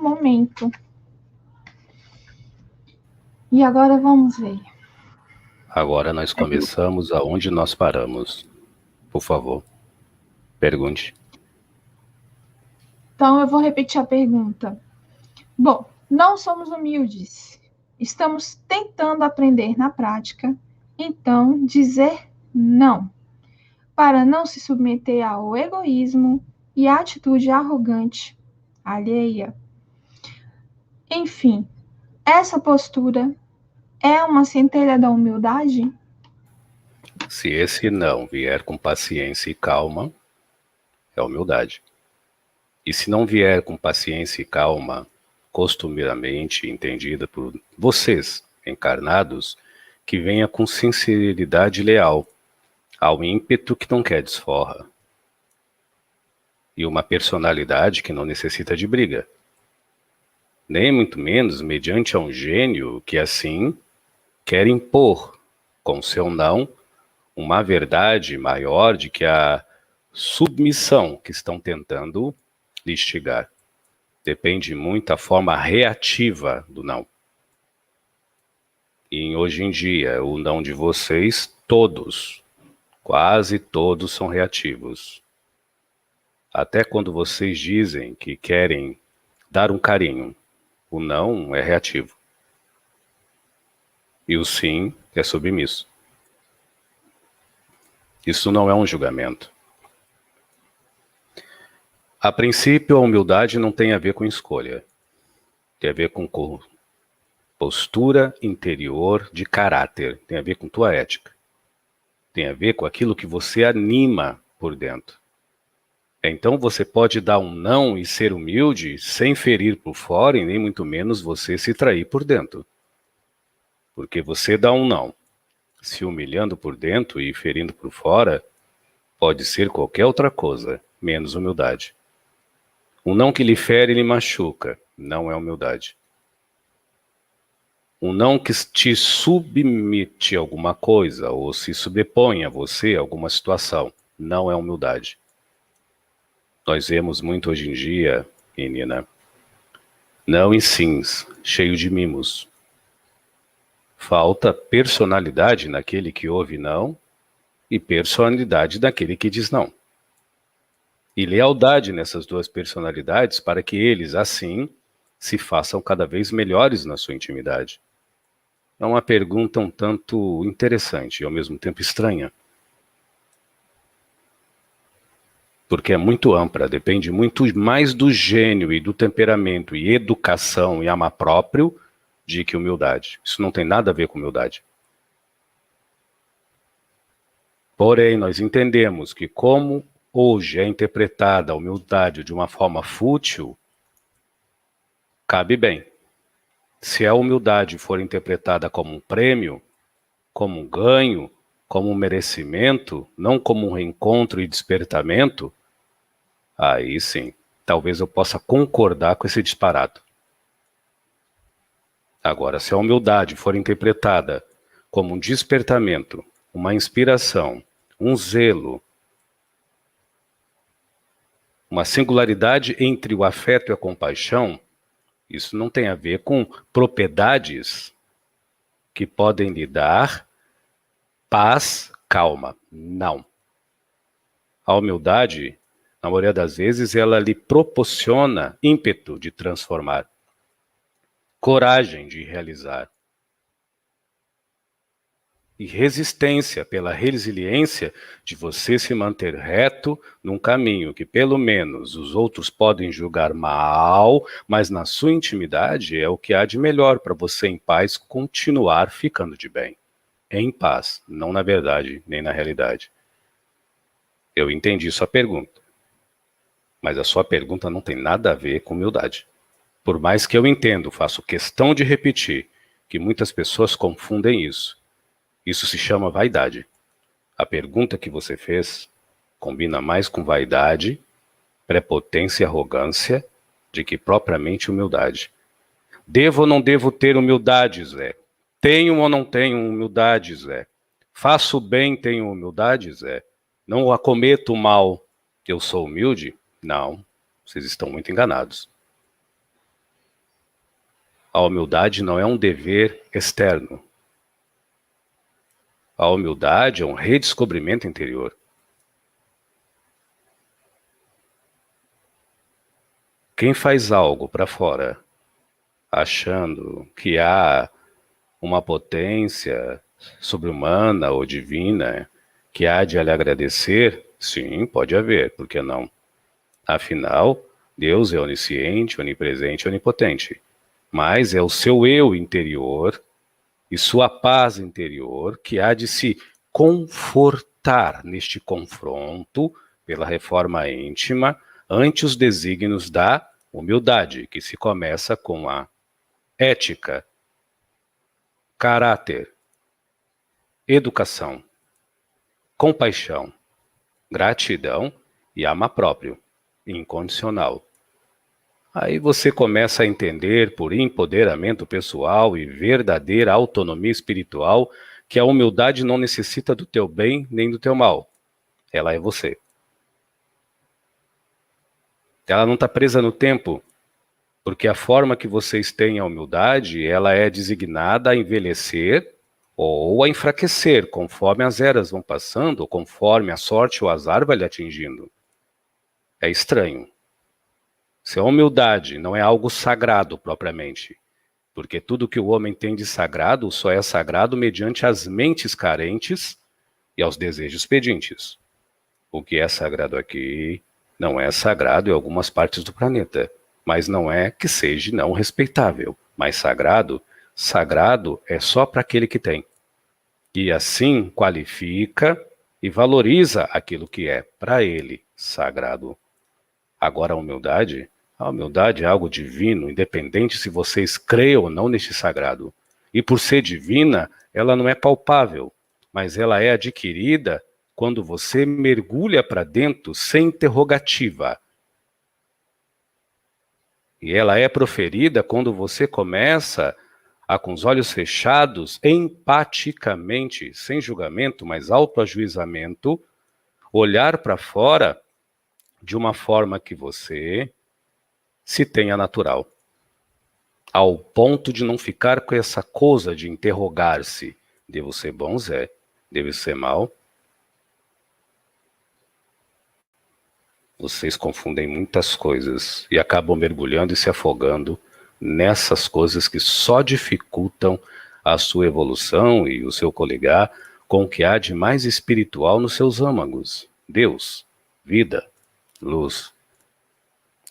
momento. E agora vamos ver. Agora nós começamos aonde nós paramos. Por favor, pergunte. Então eu vou repetir a pergunta. Bom, não somos humildes. Estamos tentando aprender na prática. Então, dizer não, para não se submeter ao egoísmo e à atitude arrogante alheia. Enfim, essa postura é uma centelha da humildade? Se esse não vier com paciência e calma, é humildade. E se não vier com paciência e calma, costumeiramente entendida por vocês, encarnados, que venha com sinceridade leal, ao ímpeto que não quer desforra. E uma personalidade que não necessita de briga. Nem muito menos mediante a um gênio que assim quer impor, com seu não, uma verdade maior de que a submissão que estão tentando lhe instigar. Depende muito da forma reativa do não. E hoje em dia, o não de vocês, todos, quase todos são reativos. Até quando vocês dizem que querem dar um carinho, o não é reativo. E o sim é submisso. Isso não é um julgamento. A princípio, a humildade não tem a ver com escolha. Tem a ver com postura interior de caráter. Tem a ver com tua ética. Tem a ver com aquilo que você anima por dentro. Então você pode dar um não e ser humilde sem ferir por fora e nem muito menos você se trair por dentro. Porque você dá um não, se humilhando por dentro e ferindo por fora, pode ser qualquer outra coisa, menos humildade. Um não que lhe fere e lhe machuca, não é humildade. Um não que te submete a alguma coisa ou se sobrepõe a você a alguma situação, não é humildade. Nós vemos muito hoje em dia, menina, não e sims, cheio de mimos. Falta personalidade naquele que ouve não e personalidade naquele que diz não. E lealdade nessas duas personalidades para que eles, assim, se façam cada vez melhores na sua intimidade. É uma pergunta um tanto interessante e ao mesmo tempo estranha. Porque é muito ampla, depende muito mais do gênio e do temperamento e educação e amor próprio de que humildade. Isso não tem nada a ver com humildade. Porém, nós entendemos que como hoje é interpretada a humildade de uma forma fútil, cabe bem. Se a humildade for interpretada como um prêmio, como um ganho, como um merecimento, não como um reencontro e despertamento, aí sim, talvez eu possa concordar com esse disparado. Agora, se a humildade for interpretada como um despertamento, uma inspiração, um zelo, uma singularidade entre o afeto e a compaixão, isso não tem a ver com propriedades que podem lhe dar paz, calma. Não. A humildade, na maioria das vezes, ela lhe proporciona ímpeto de transformar, coragem de realizar e resistência pela resiliência de você se manter reto num caminho que pelo menos os outros podem julgar mal, mas na sua intimidade é o que há de melhor para você em paz continuar ficando de bem. Em paz, não na verdade nem na realidade. Eu entendi sua pergunta, mas a sua pergunta não tem nada a ver com humildade. Por mais que eu entendo, faço questão de repetir que muitas pessoas confundem isso. Isso se chama vaidade. A pergunta que você fez combina mais com vaidade, prepotência e arrogância de que propriamente humildade. Devo ou não devo ter humildade, Zé? Tenho ou não tenho humildade, Zé? Faço bem, tenho humildade, Zé? Não acometo o mal, eu sou humilde? Não, vocês estão muito enganados. A humildade não é um dever externo. A humildade é um redescobrimento interior. Quem faz algo para fora, achando que há uma potência sobre-humana ou divina que há de lhe agradecer, sim, pode haver, por que não? Afinal, Deus é onisciente, onipresente e onipotente. Mas é o seu eu interior e sua paz interior que há de se confortar neste confronto pela reforma íntima ante os desígnios da humildade, que se começa com a ética, caráter, educação, compaixão, gratidão e amor próprio, incondicional. Aí você começa a entender, por empoderamento pessoal e verdadeira autonomia espiritual, que a humildade não necessita do teu bem nem do teu mal. Ela é você. Ela não está presa no tempo, porque a forma que vocês têm a humildade, ela é designada a envelhecer ou a enfraquecer, conforme as eras vão passando, ou conforme a sorte ou o azar vai lhe atingindo. É estranho. Se a humildade não é algo sagrado propriamente, porque tudo que o homem tem de sagrado só é sagrado mediante as mentes carentes e aos desejos pedintes. O que é sagrado aqui não é sagrado em algumas partes do planeta, mas não é que seja não respeitável. Mas sagrado é só para aquele que tem. E assim qualifica e valoriza aquilo que é para ele sagrado. Agora a humildade é algo divino, independente se vocês creem ou não neste sagrado. E por ser divina, ela não é palpável, mas ela é adquirida quando você mergulha para dentro sem interrogativa. E ela é proferida quando você começa a, com os olhos fechados, empaticamente, sem julgamento, mas autoajuizamento, olhar para fora de uma forma que você se tenha natural, ao ponto de não ficar com essa coisa de interrogar-se, devo ser bom, Zé? Devo ser mal? Vocês confundem muitas coisas e acabam mergulhando e se afogando nessas coisas que só dificultam a sua evolução e o seu coligar com o que há de mais espiritual nos seus âmagos. Deus, vida, luz.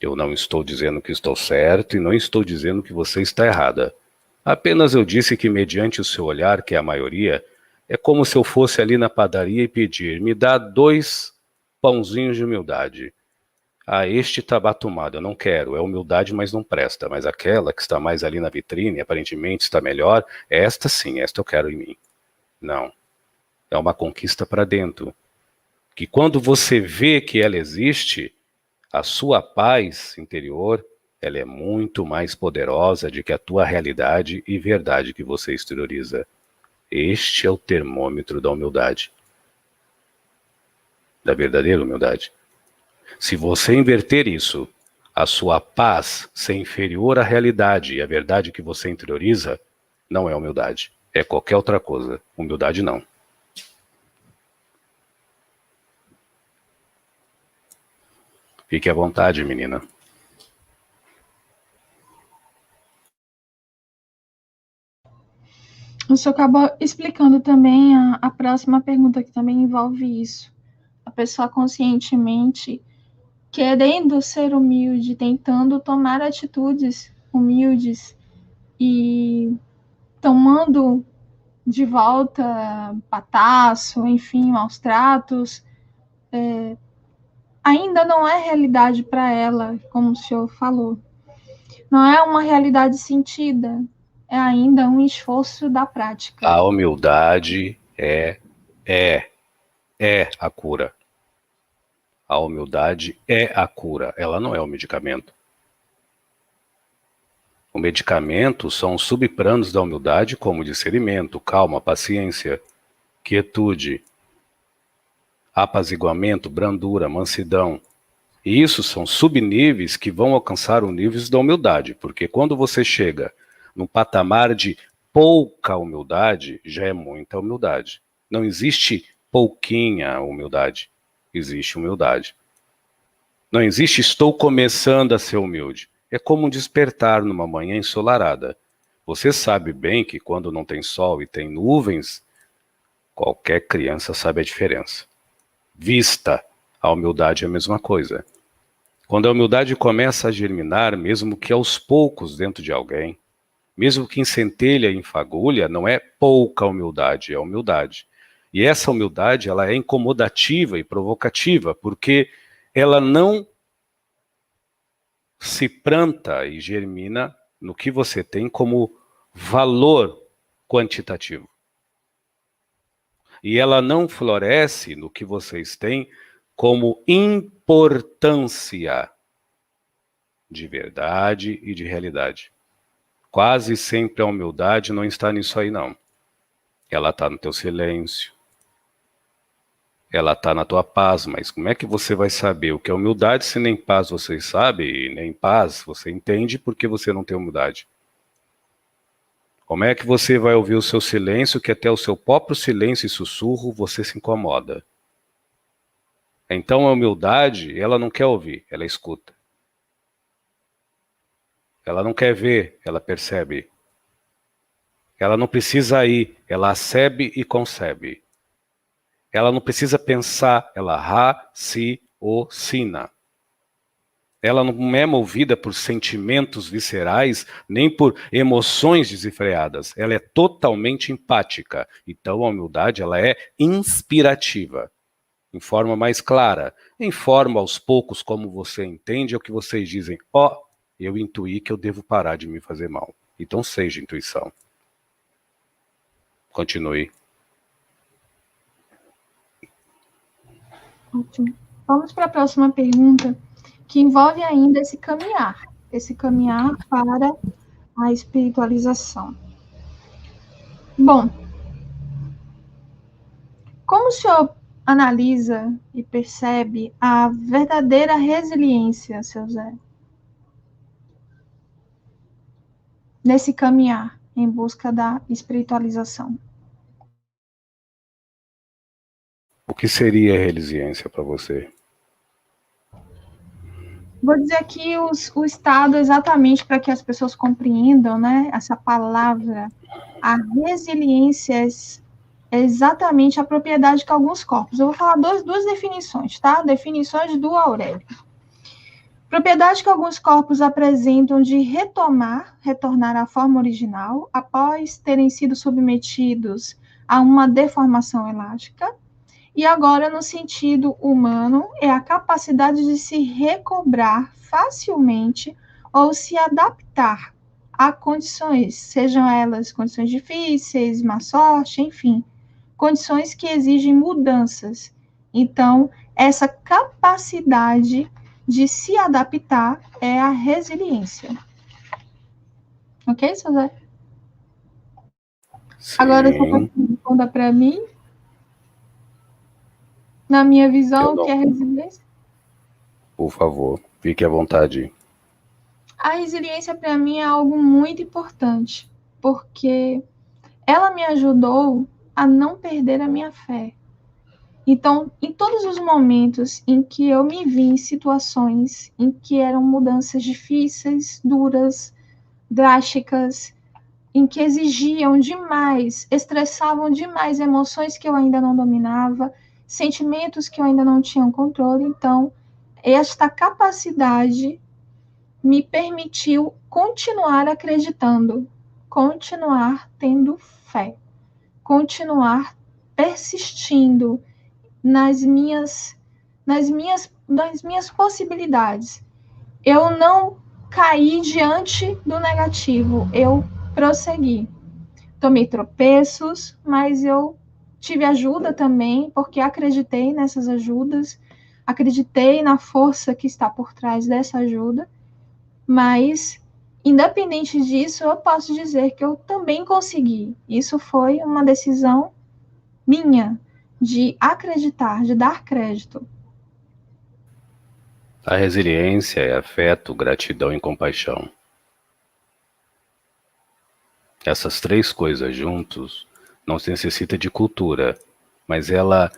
Eu não estou dizendo que estou certo e não estou dizendo que você está errada. Apenas eu disse que mediante o seu olhar, que é a maioria, é como se eu fosse ali na padaria e pedir, me dá 2 pãozinhos de humildade. Ah, este está batumado, eu não quero, é humildade, mas não presta. Mas aquela que está mais ali na vitrine, aparentemente está melhor, esta sim, esta eu quero em mim. Não, é uma conquista para dentro. Que quando você vê que ela existe, a sua paz interior, ela é muito mais poderosa do que a tua realidade e verdade que você exterioriza. Este é o termômetro da humildade. Da verdadeira humildade. Se você inverter isso, a sua paz ser inferior à realidade e à verdade que você interioriza, não é humildade. É qualquer outra coisa. Humildade não. Fique à vontade, menina. O senhor acabou explicando também a próxima pergunta, que também envolve isso. A pessoa conscientemente querendo ser humilde, tentando tomar atitudes humildes e tomando de volta pataço, enfim, maus tratos, ainda não é realidade para ela, como o senhor falou. Não é uma realidade sentida, é ainda um esforço da prática. A humildade é a cura. A humildade é a cura, ela não é o medicamento. O medicamento são os subpranos da humildade, como discernimento, calma, paciência, quietude, apaziguamento, brandura, mansidão. E isso são subníveis que vão alcançar o nível da humildade, porque quando você chega num patamar de pouca humildade, já é muita humildade. Não existe pouquinha humildade, existe humildade. Não existe estou começando a ser humilde. É como um despertar numa manhã ensolarada. Você sabe bem que quando não tem sol e tem nuvens, qualquer criança sabe a diferença. Vista, a humildade é a mesma coisa. Quando a humildade começa a germinar, mesmo que aos poucos dentro de alguém, mesmo que em centelha e em fagulha, não é pouca humildade, é humildade. E essa humildade, ela é incomodativa e provocativa, porque ela não se planta e germina no que você tem como valor quantitativo. E ela não floresce no que vocês têm como importância de verdade e de realidade. Quase sempre a humildade não está nisso aí, não. Ela está no teu silêncio. Ela está na tua paz, mas como é que você vai saber o que é humildade se nem paz você sabe e nem paz você entende porque você não tem humildade? Como é que você vai ouvir o seu silêncio que até o seu próprio silêncio e sussurro você se incomoda? Então a humildade, ela não quer ouvir, ela escuta. Ela não quer ver, ela percebe. Ela não precisa ir, ela recebe e concebe. Ela não precisa pensar, ela raciocina. Ela não é movida por sentimentos viscerais, nem por emoções desenfreadas. Ela é totalmente empática. Então a humildade, ela é inspirativa. Em forma mais clara. Informa aos poucos como você entende, é o que vocês dizem. Ó, eu intuí que eu devo parar de me fazer mal. Então seja intuição. Continue. Ótimo. Vamos para a próxima pergunta, que envolve ainda esse caminhar para a espiritualização. Bom, como o senhor analisa e percebe a verdadeira resiliência, seu Zé, nesse caminhar em busca da espiritualização? O que seria resiliência para você? Vou dizer aqui o estado exatamente para que as pessoas compreendam, né? Essa palavra. A resiliência é exatamente a propriedade que alguns corpos. Eu vou falar duas definições, tá? Definições do Aurélio. Propriedade que alguns corpos apresentam de retornar à forma original após terem sido submetidos a uma deformação elástica. E agora, no sentido humano, é a capacidade de se recobrar facilmente ou se adaptar a condições, sejam elas condições difíceis, má sorte, enfim, condições que exigem mudanças. Então, essa capacidade de se adaptar é a resiliência. Ok, José? Agora, você pode responder para mim, na minha visão, o que é resiliência? Por favor, fique à vontade. A resiliência, para mim, é algo muito importante, porque ela me ajudou a não perder a minha fé. Então, em todos os momentos em que eu me vi em situações em que eram mudanças difíceis, duras, drásticas, em que exigiam demais, estressavam demais emoções que eu ainda não dominava, sentimentos que eu ainda não tinha controle, então, esta capacidade me permitiu continuar acreditando, continuar tendo fé, continuar persistindo nas minhas possibilidades. Eu não caí diante do negativo, eu prossegui. Tomei tropeços, mas eu tive ajuda também, porque acreditei nessas ajudas, acreditei na força que está por trás dessa ajuda, mas, independente disso, eu posso dizer que eu também consegui. Isso foi uma decisão minha, de acreditar, de dar crédito. A resiliência é afeto, gratidão e compaixão. Essas três coisas juntos não se necessita de cultura, mas ela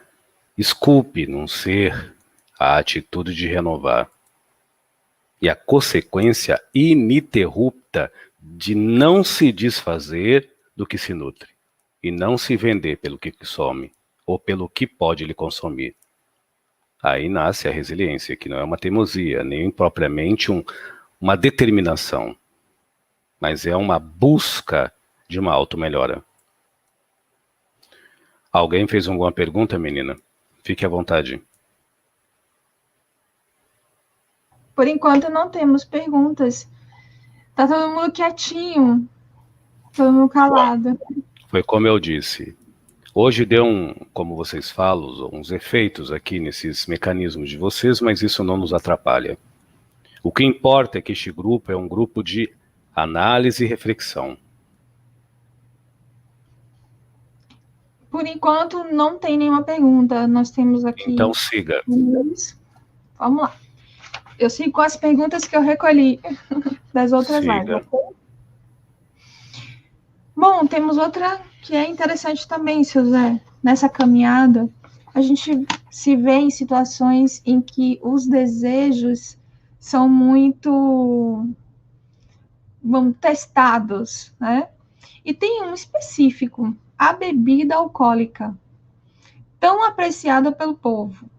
esculpe num ser a atitude de renovar e a consequência ininterrupta de não se desfazer do que se nutre e não se vender pelo que some ou pelo que pode lhe consumir. Aí nasce a resiliência, que não é uma teimosia, nem propriamente uma determinação, mas é uma busca de uma auto-melhora. Alguém fez alguma pergunta, menina? Fique à vontade. Por enquanto não temos perguntas. Tá todo mundo quietinho, todo mundo calado. Foi como eu disse. Hoje deu como vocês falam, uns efeitos aqui nesses mecanismos de vocês, mas isso não nos atrapalha. O que importa é que este grupo é um grupo de análise e reflexão. Por enquanto não tem nenhuma pergunta. Nós temos aqui. Então siga. Vamos lá. Eu sigo com as perguntas que eu recolhi das outras lives. Bom, temos outra que é interessante também, seu Zé. Nessa caminhada, a gente se vê em situações em que os desejos são muito, vamos, testados, né? E tem um específico, a bebida alcoólica, tão apreciada pelo povo.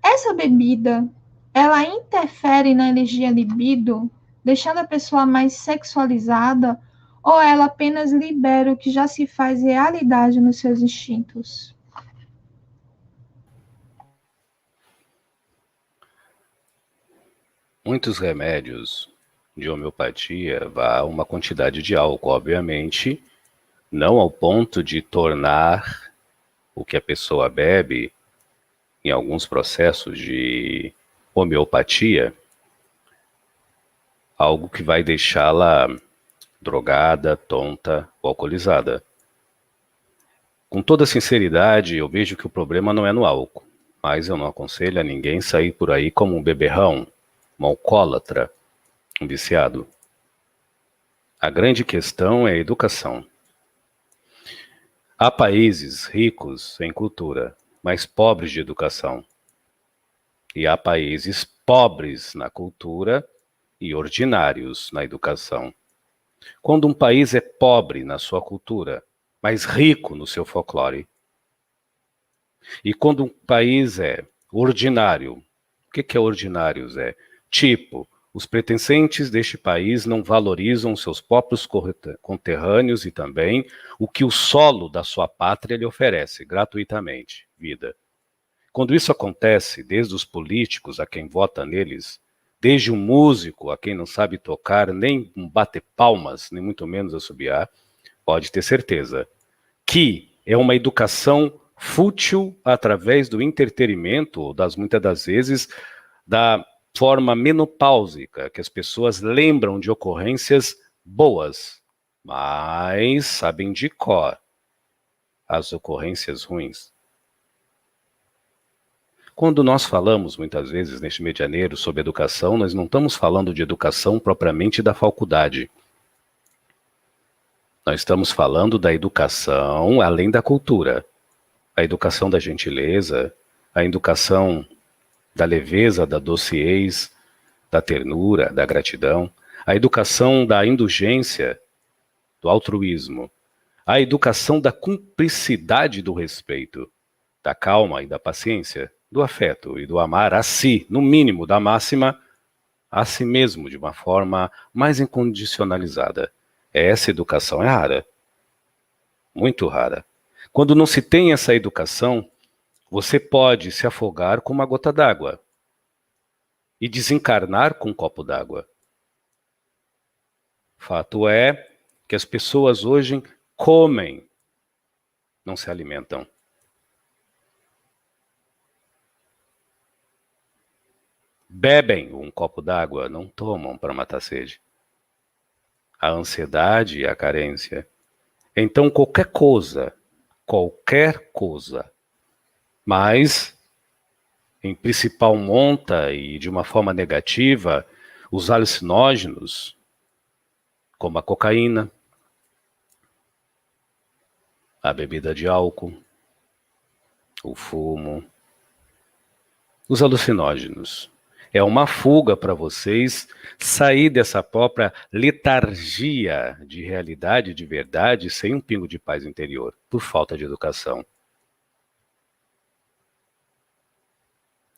Essa bebida, ela interfere na energia libido, deixando a pessoa mais sexualizada, ou ela apenas libera o que já se faz realidade nos seus instintos? Muitos remédios de homeopatia vão a uma quantidade de álcool, obviamente, não ao ponto de tornar o que a pessoa bebe, em alguns processos de homeopatia, algo que vai deixá-la drogada, tonta ou alcoolizada. Com toda sinceridade, eu vejo que o problema não é no álcool, mas eu não aconselho a ninguém sair por aí como um beberrão, um alcoólatra, um viciado. A grande questão é a educação. Há países ricos em cultura, mas pobres de educação. E há países pobres na cultura e ordinários na educação. Quando um país é pobre na sua cultura, mas rico no seu folclore, e quando um país é ordinário, o que é ordinário, Zé? Tipo, os pertencentes deste país não valorizam seus próprios conterrâneos e também o que o solo da sua pátria lhe oferece, gratuitamente, vida. Quando isso acontece, desde os políticos a quem vota neles, desde um músico a quem não sabe tocar, nem bater palmas, nem muito menos assobiar, pode ter certeza que é uma educação fútil através do entretenimento, ou muitas das vezes, da forma menopáusica, que as pessoas lembram de ocorrências boas, mas sabem de cor as ocorrências ruins. Quando nós falamos, muitas vezes, neste medianeiro, sobre educação, nós não estamos falando de educação propriamente da faculdade. Nós estamos falando da educação além da cultura. A educação da gentileza, a educação da leveza, da doceez, da ternura, da gratidão, a educação da indulgência, do altruísmo, a educação da cumplicidade do respeito, da calma e da paciência, do afeto e do amar a si, no mínimo, da máxima, a si mesmo, de uma forma mais incondicionalizada. Essa educação é rara, muito rara. Quando não se tem essa educação, você pode se afogar com uma gota d'água e desencarnar com um copo d'água. Fato é que as pessoas hoje comem, não se alimentam. Bebem um copo d'água, não tomam para matar a sede. A ansiedade e a carência. Então qualquer coisa, mas em principal monta e de uma forma negativa, os alucinógenos, como a cocaína, a bebida de álcool, o fumo, os alucinógenos. É uma fuga para vocês sair dessa própria letargia de realidade, de verdade, sem um pingo de paz interior, por falta de educação.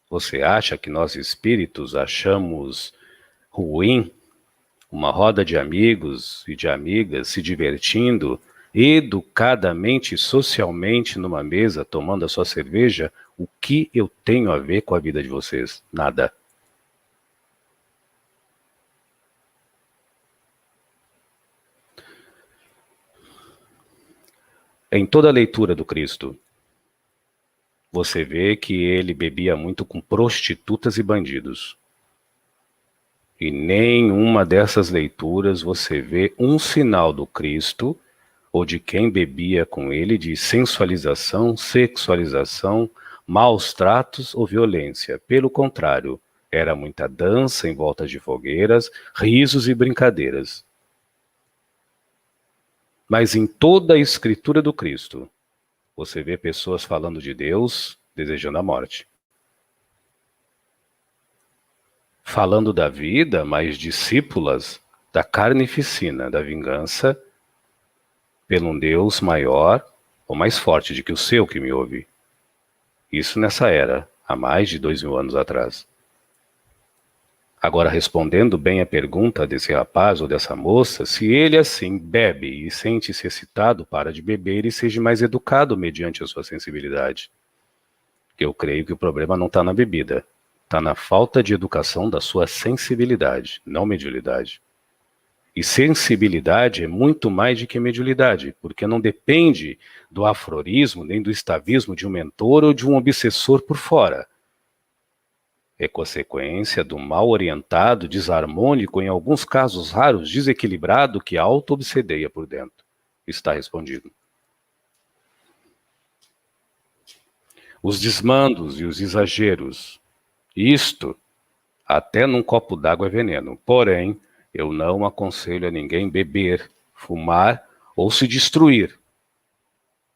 Você acha que nós espíritos achamos ruim uma roda de amigos e de amigas se divertindo educadamente e socialmente numa mesa, tomando a sua cerveja? O que eu tenho a ver com a vida de vocês? Nada. Em toda a leitura do Cristo, você vê que ele bebia muito com prostitutas e bandidos. E nenhuma dessas leituras você vê um sinal do Cristo ou de quem bebia com ele de sensualização, sexualização, maus tratos ou violência. Pelo contrário, era muita dança em volta de fogueiras, risos e brincadeiras. Mas em toda a escritura do Cristo, você vê pessoas falando de Deus, desejando a morte. Falando da vida, mas discípulas da carnificina, da vingança, pelo um Deus maior ou mais forte do que o seu que me ouve. Isso nessa era, há mais de 2000 anos atrás. Agora, respondendo bem a pergunta desse rapaz ou dessa moça, se ele assim bebe e sente-se excitado, para de beber e seja mais educado mediante a sua sensibilidade. Eu creio que o problema não está na bebida, está na falta de educação da sua sensibilidade, não mediunidade. E sensibilidade é muito mais do que mediunidade, porque não depende do afrorismo, nem do estavismo de um mentor ou de um obsessor por fora. É consequência do mal orientado, desarmônico, em alguns casos raros, desequilibrado, que auto-obsedeia por dentro. Está respondido. Os desmandos e os exageros, isto, até num copo d'água é veneno. Porém, eu não aconselho a ninguém beber, fumar ou se destruir.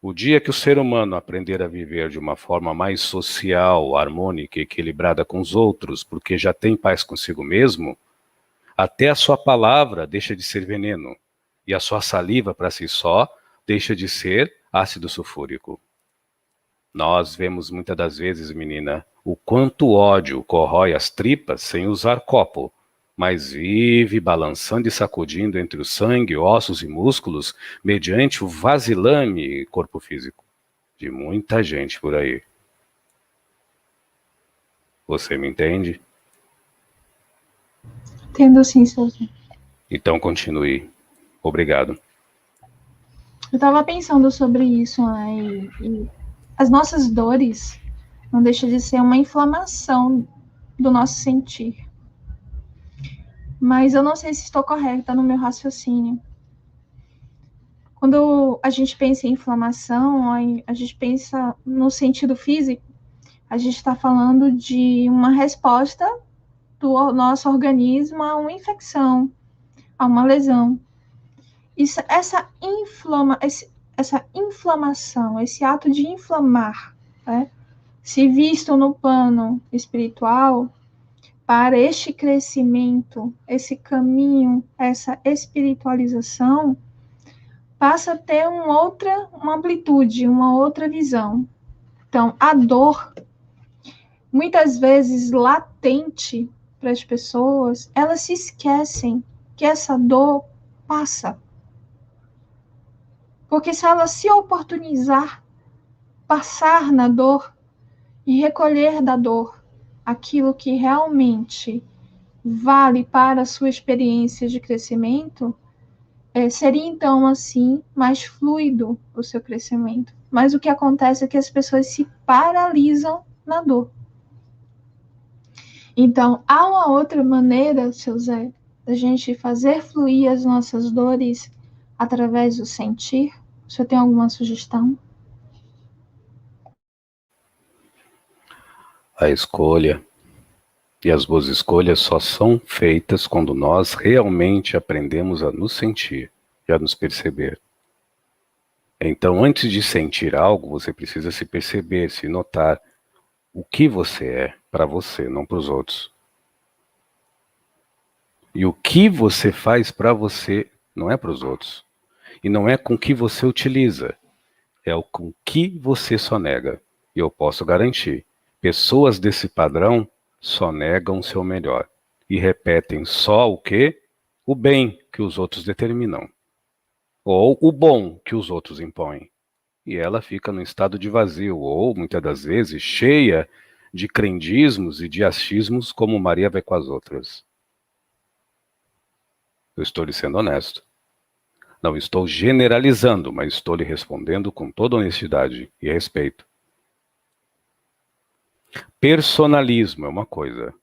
O dia que o ser humano aprender a viver de uma forma mais social, harmônica e equilibrada com os outros, porque já tem paz consigo mesmo, até a sua palavra deixa de ser veneno, e a sua saliva para si só deixa de ser ácido sulfúrico. Nós vemos muitas das vezes, menina, o quanto ódio corrói as tripas sem usar copo, mas vive balançando e sacudindo entre o sangue, ossos e músculos, mediante o vasilame corpo físico de muita gente por aí. Você me entende? Entendo sim, seu Zé. Então continue. Obrigado. Eu estava pensando sobre isso, né? E as nossas dores não deixam de ser uma inflamação do nosso sentir. Mas eu não sei se estou correta no meu raciocínio. Quando a gente pensa em inflamação, a gente pensa no sentido físico, a gente está falando de uma resposta do nosso organismo a uma infecção, a uma lesão. Essa inflamação, esse ato de inflamar, né, se visto no plano espiritual, para este crescimento, esse caminho, essa espiritualização, passa a ter uma amplitude, uma outra visão. Então, a dor, muitas vezes latente para as pessoas, elas se esquecem que essa dor passa. Porque se ela se oportunizar, passar na dor e recolher da dor aquilo que realmente vale para a sua experiência de crescimento, seria então assim mais fluido o seu crescimento. Mas o que acontece é que as pessoas se paralisam na dor. Então, há uma outra maneira, seu Zé, da gente fazer fluir as nossas dores através do sentir? O senhor tem alguma sugestão? A escolha e as boas escolhas só são feitas quando nós realmente aprendemos a nos sentir e a nos perceber. Então, antes de sentir algo, você precisa se perceber, se notar o que você é para você, não para os outros. E o que você faz para você não é para os outros. E não é com o que você utiliza, é o com que você só nega. E eu posso garantir, pessoas desse padrão só negam o seu melhor. E repetem só o quê? O bem que os outros determinam. Ou o bom que os outros impõem. E ela fica no estado de vazio, ou, muitas das vezes, cheia de crendices e de achismos, como Maria vai com as outras. Eu estou lhe sendo honesto. Não estou generalizando, mas estou lhe respondendo com toda honestidade e respeito. Personalismo é uma coisa,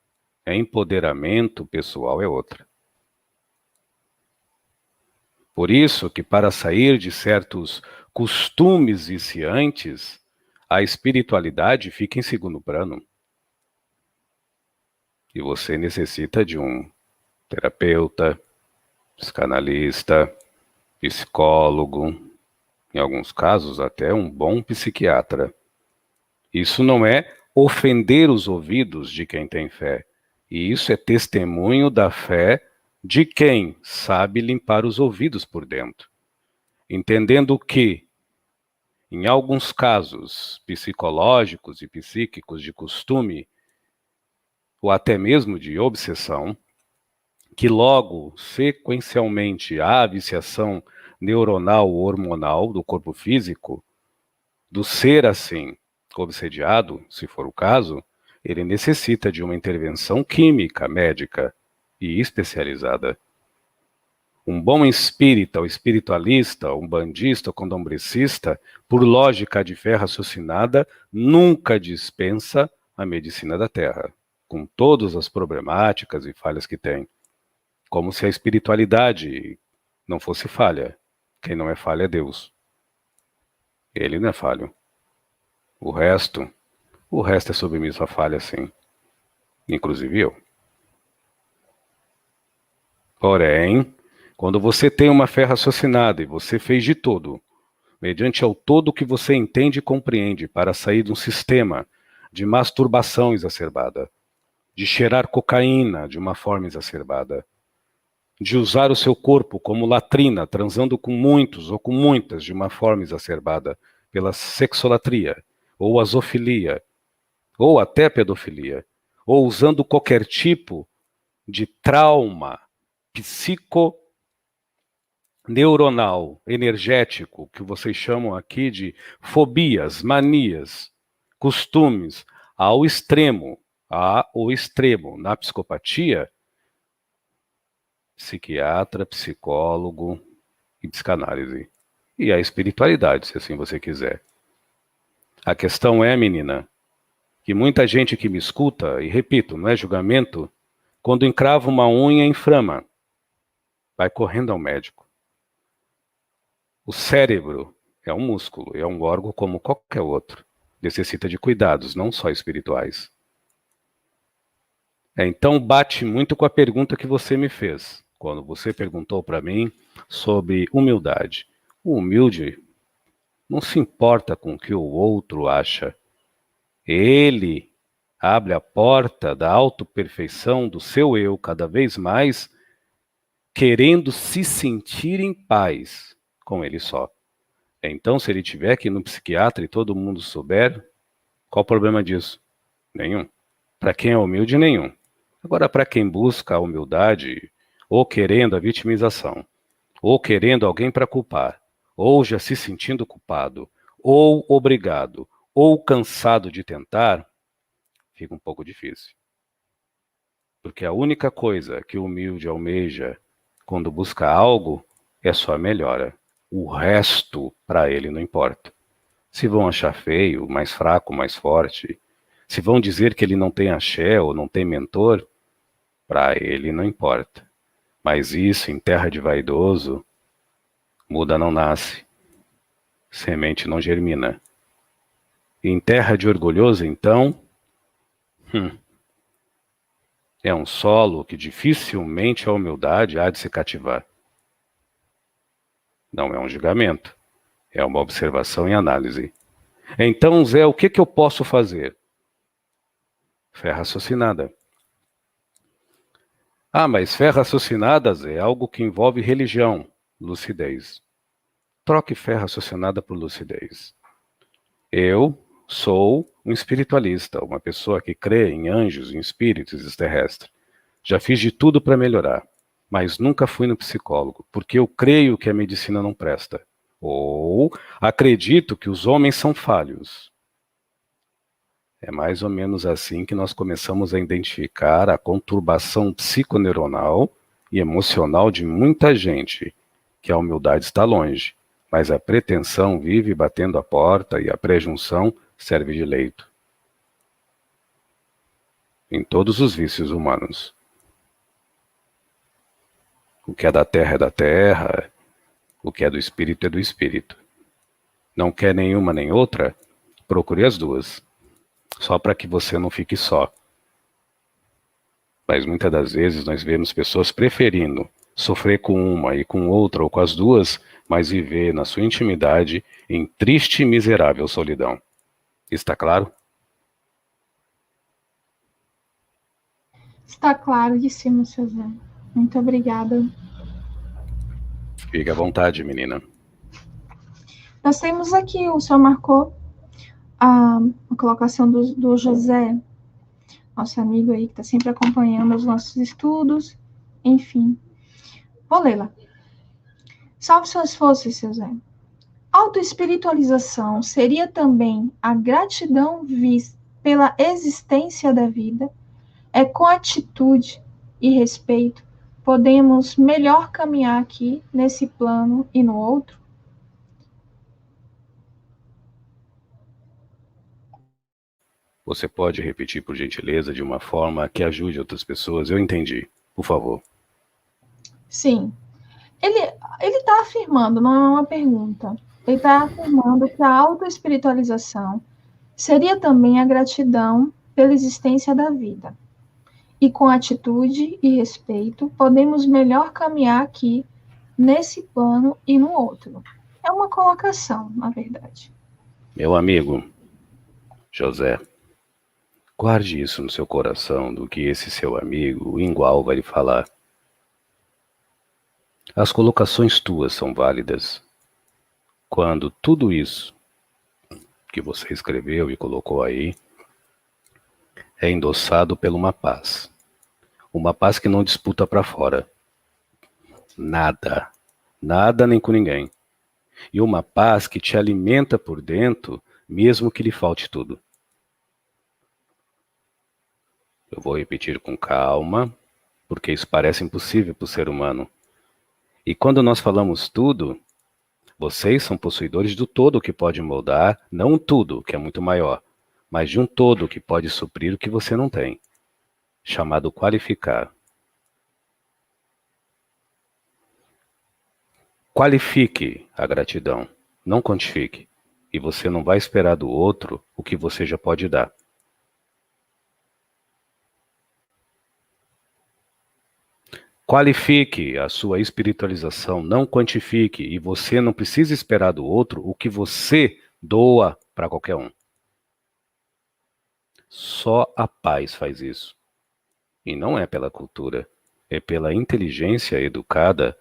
empoderamento pessoal é outra. Por isso que para sair de certos costumes viciantes, a espiritualidade fica em segundo plano. E você necessita de um terapeuta, psicanalista, psicólogo, em alguns casos até um bom psiquiatra. Isso não é ofender os ouvidos de quem tem fé. E isso é testemunho da fé de quem sabe limpar os ouvidos por dentro. Entendendo que, em alguns casos psicológicos e psíquicos de costume, ou até mesmo de obsessão, que logo, sequencialmente, há a viciação neuronal ou hormonal do corpo físico, do ser assim, obsediado, se for o caso, ele necessita de uma intervenção química, médica e especializada. Um bom espírita, ou espiritualista, um bandista, ou candomblessista, por lógica de fé raciocinada, nunca dispensa a medicina da terra, com todas as problemáticas e falhas que tem. Como se a espiritualidade não fosse falha. Quem não é falha é Deus. Ele não é falho. O resto é submisso à falha, sim. Inclusive eu. Porém, quando você tem uma fé raciocinada e você fez de tudo, mediante ao todo que você entende e compreende, para sair de um sistema de masturbação exacerbada, de cheirar cocaína de uma forma exacerbada, de usar o seu corpo como latrina, transando com muitos ou com muitas de uma forma exacerbada, pela sexolatria, ou a zoofilia, ou até pedofilia, ou usando qualquer tipo de trauma psiconeuronal, energético, que vocês chamam aqui de fobias, manias, costumes, ao extremo, na psicopatia, psiquiatra, psicólogo e psicanálise. E a espiritualidade, se assim você quiser. A questão é, menina, que muita gente que me escuta, e repito, não é julgamento, quando encrava uma unha inflama, vai correndo ao médico. O cérebro é um músculo, é um órgão como qualquer outro. Necessita de cuidados, não só espirituais. Então bate muito com a pergunta que você me fez, quando você perguntou para mim sobre humildade. O humilde não se importa com o que o outro acha. Ele abre a porta da autoperfeição do seu eu cada vez mais, querendo se sentir em paz com ele só. Então, se ele tiver que ir no psiquiatra e todo mundo souber, qual o problema disso? Nenhum. Para quem é humilde, nenhum. Agora, para quem busca a humildade, ou querendo a vitimização, ou querendo alguém para culpar, ou já se sentindo culpado, ou obrigado, ou cansado de tentar, fica um pouco difícil. Porque a única coisa que o humilde almeja quando busca algo é só a melhora. O resto, para ele, não importa. Se vão achar feio, mais fraco, mais forte, se vão dizer que ele não tem axé ou não tem mentor, para ele não importa. Mas isso, em terra de vaidoso, muda não nasce, semente não germina. E em terra de orgulhoso, então, é um solo que dificilmente a humildade há de se cativar. Não é um julgamento, É uma observação e análise. Então, Zé, o que eu posso fazer? Fé raciocinada. Ah, mas fé raciocinada, Zé, é algo que envolve religião, lucidez. Troque fé raciocinada por lucidez. Eu sou um espiritualista, uma pessoa que crê em anjos, em espíritos extraterrestres. Já fiz de tudo para melhorar, mas nunca fui no psicólogo, porque eu creio que a medicina não presta. Ou acredito que os homens são falhos. É mais ou menos assim que nós começamos a identificar a conturbação psiconeuronal e emocional de muita gente, que a humildade está longe, mas a pretensão vive batendo a porta e a prejunção serve de leito. Em todos os vícios humanos. O que é da terra, o que é do espírito é do espírito. Não quer nenhuma nem outra? Procure as duas. Só para que você não fique só. Mas muitas das vezes nós vemos pessoas preferindo sofrer com uma e com outra ou com as duas, mas viver na sua intimidade em triste e miserável solidão. Está claro? Está claríssimo, seu Zé. Muito obrigada. Fique à vontade, menina. Nós temos aqui, o senhor marcou a colocação do José, nosso amigo aí, que está sempre acompanhando os nossos estudos. Enfim, vou lê-la. Salve suas forças, seu Zé. Autoespiritualização seria também a gratidão vista pela existência da vida. É com atitude e respeito podemos melhor caminhar aqui, nesse plano e no outro. Você pode repetir, por gentileza, de uma forma que ajude outras pessoas? Eu entendi. Por favor. Sim. Ele está afirmando, não é uma pergunta. Ele está afirmando que a autoespiritualização seria também a gratidão pela existência da vida. E com atitude e respeito, podemos melhor caminhar aqui, nesse plano e no outro. É uma colocação, na verdade. Meu amigo, José, guarde isso no seu coração do que esse seu amigo, o Igual, vai lhe falar. As colocações tuas são válidas. Quando tudo isso que você escreveu e colocou aí é endossado por uma paz. Uma paz que não disputa para fora. Nada. Nada nem com ninguém. E uma paz que te alimenta por dentro, mesmo que lhe falte tudo. Eu vou repetir com calma, porque isso parece impossível para o ser humano. E quando nós falamos tudo, vocês são possuidores do todo que pode moldar, não um tudo, que é muito maior, mas de um todo que pode suprir o que você não tem, chamado qualificar. Qualifique a gratidão, não quantifique, e você não vai esperar do outro o que você já pode dar. Qualifique a sua espiritualização, não quantifique, e você não precisa esperar do outro o que você doa para qualquer um. Só a paz faz isso. E não é pela cultura, é pela inteligência educada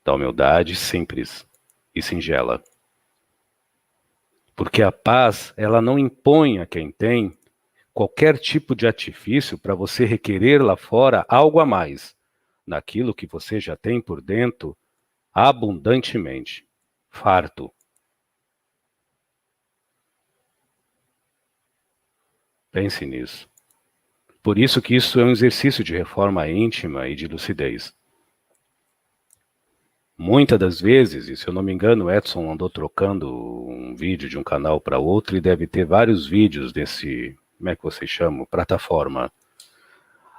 da humildade simples e singela. Porque a paz, ela não impõe a quem tem qualquer tipo de artifício para você requerer lá fora algo a mais, naquilo que você já tem por dentro abundantemente, farto. Pense nisso. Por isso que isso é um exercício de reforma íntima e de lucidez. Muitas das vezes, e se eu não me engano, o Edson andou trocando um vídeo de um canal para outro e deve ter vários vídeos desse, como é que vocês chamam? Plataforma.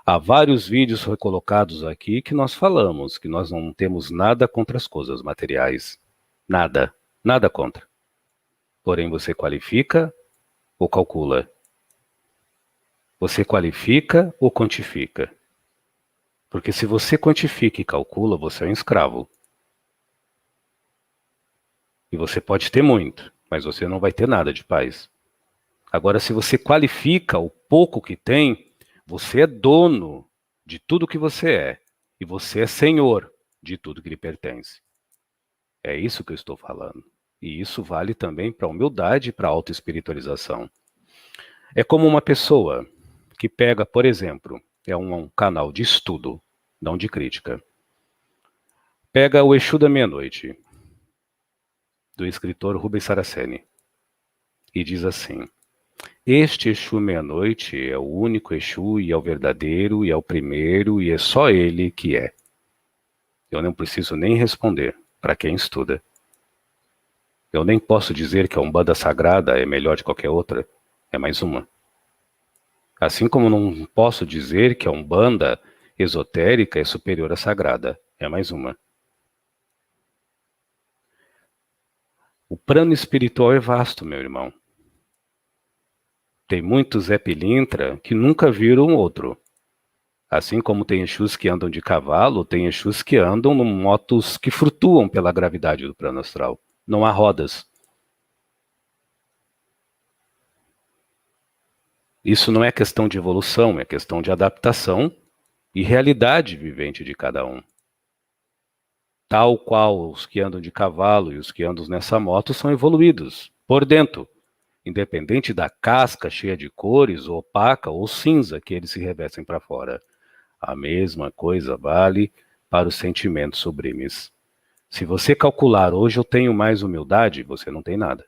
Há vários vídeos recolocados aqui que nós falamos, que nós não temos nada contra as coisas materiais. Nada. Nada contra. Porém, você qualifica ou calcula? Você qualifica ou quantifica? Porque se você quantifica e calcula, você é um escravo. E você pode ter muito, mas você não vai ter nada de paz. Agora, se você qualifica o pouco que tem, você é dono de tudo que você é. E você é senhor de tudo que lhe pertence. É isso que eu estou falando. E isso vale também para a humildade e para a autoespiritualização. É como uma pessoa que pega, por exemplo, é um canal de estudo, não de crítica. Pega o Exu da Meia-Noite, do escritor Rubens Saraceni, e diz assim: este Exu Meia-Noite é o único Exu e é o verdadeiro e é o primeiro e é só ele que é. Eu não preciso nem responder para quem estuda. Eu nem posso dizer que a Umbanda Sagrada é melhor de qualquer outra, é mais uma. Assim como não posso dizer que a Umbanda esotérica é superior à Sagrada, é mais uma. O plano espiritual é vasto, meu irmão. Tem muitos Zé Pilintra que nunca viram outro. Assim como tem Exus que andam de cavalo, tem Exus que andam em motos que flutuam pela gravidade do plano astral. Não há rodas. Isso não é questão de evolução, é questão de adaptação e realidade vivente de cada um. Tal qual os que andam de cavalo e os que andam nessa moto são evoluídos, por dentro, independente da casca cheia de cores, ou opaca ou cinza que eles se revestem para fora. A mesma coisa vale para os sentimentos sublimes. Se você calcular, hoje eu tenho mais humildade, você não tem nada.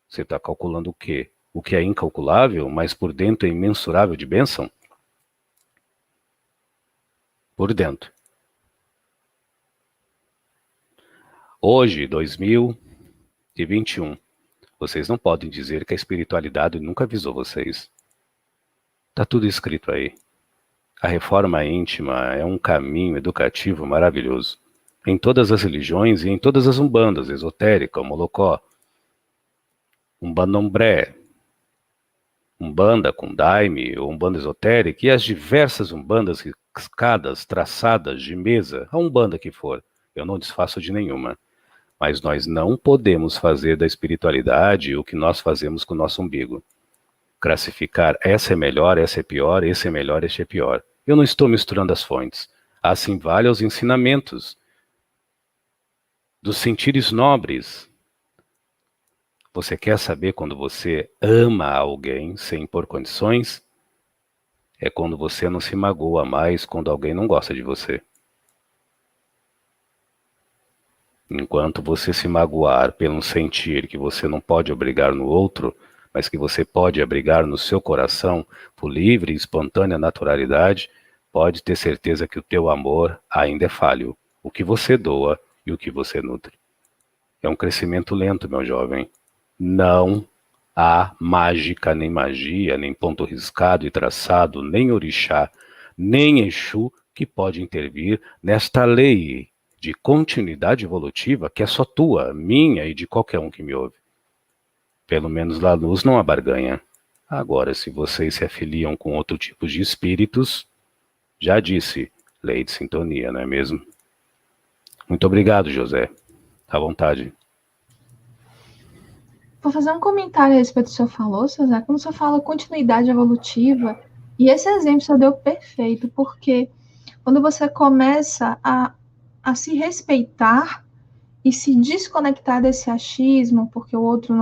Você está calculando o quê? O que é incalculável, mas por dentro é imensurável de bênção? Por dentro. Hoje, 2021, vocês não podem dizer que a espiritualidade nunca avisou vocês. Está tudo escrito aí. A reforma íntima é um caminho educativo maravilhoso. Em todas as religiões e em todas as umbandas, esotérica, molocó, umbandombré, umbanda com daime, ou umbanda esotérica, e as diversas umbandas riscadas, traçadas, de mesa, a umbanda que for. Eu não desfaço de nenhuma. Mas nós não podemos fazer da espiritualidade o que nós fazemos com o nosso umbigo. Classificar essa é melhor, essa é pior, esse é melhor, esse é pior. Eu não estou misturando as fontes. Assim vale aos ensinamentos dos sentires nobres. Você quer saber quando você ama alguém sem impor condições? É quando você não se magoa mais quando alguém não gosta de você. Enquanto você se magoar pelo sentir que você não pode obrigar no outro, mas que você pode abrigar no seu coração por livre e espontânea naturalidade, pode ter certeza que o teu amor ainda é falho, o que você doa e o que você nutre. É um crescimento lento, meu jovem. Não há mágica, nem magia, nem ponto riscado e traçado, nem orixá, nem Exu que pode intervir nesta lei de continuidade evolutiva que é só tua, minha e de qualquer um que me ouve. Pelo menos lá luz não há barganha. Agora, se vocês se afiliam com outro tipo de espíritos, já disse, lei de sintonia, não é mesmo? Muito obrigado, José. À vontade. Vou fazer um comentário a respeito do que o senhor falou, seu Zé. Quando o senhor fala continuidade evolutiva, e esse exemplo o senhor deu perfeito, porque quando você começa a se respeitar e se desconectar desse achismo, porque o outro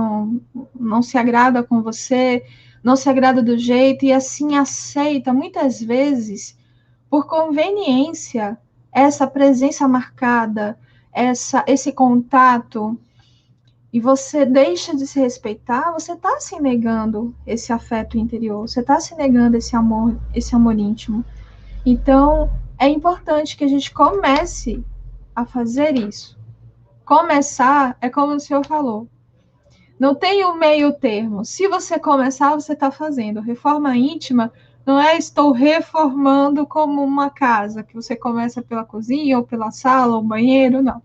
não se agrada com você, não se agrada do jeito, e assim aceita, muitas vezes, por conveniência, essa presença marcada, esse contato, e você deixa de se respeitar, você está se negando esse afeto interior, você está se negando esse amor íntimo. Então, é importante que a gente comece a fazer isso. Começar é como o senhor falou. Não tem o meio termo. Se você começar, você está fazendo. Reforma íntima não é estou reformando como uma casa, que você começa pela cozinha, ou pela sala, ou banheiro, não.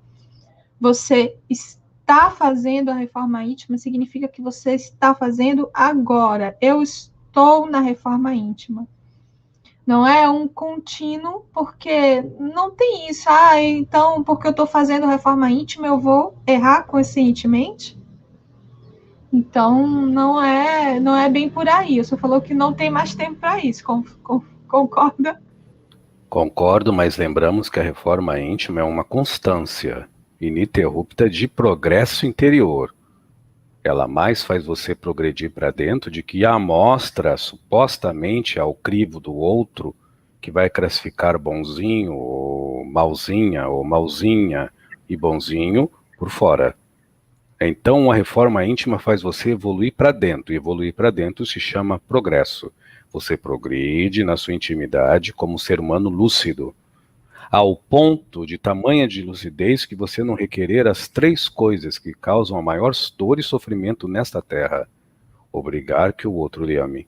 Você está fazendo a reforma íntima significa que você está fazendo agora. Eu estou na reforma íntima. Não é um contínuo, porque não tem isso. Então, porque eu estou fazendo reforma íntima, eu vou errar conscientemente? Então, não é bem por aí. Você falou que não tem mais tempo para isso. Concorda? Concordo, mas lembramos que a reforma íntima é uma constância ininterrupta de progresso interior. Ela mais faz você progredir para dentro de que a amostra supostamente ao crivo do outro, que vai classificar bonzinho ou malzinha e bonzinho por fora. Então, a reforma íntima faz você evoluir para dentro, e evoluir para dentro se chama progresso. Você progride na sua intimidade como ser humano lúcido, ao ponto de tamanha de lucidez que você não requerer as três coisas que causam a maior dor e sofrimento nesta terra: obrigar que o outro lhe ame.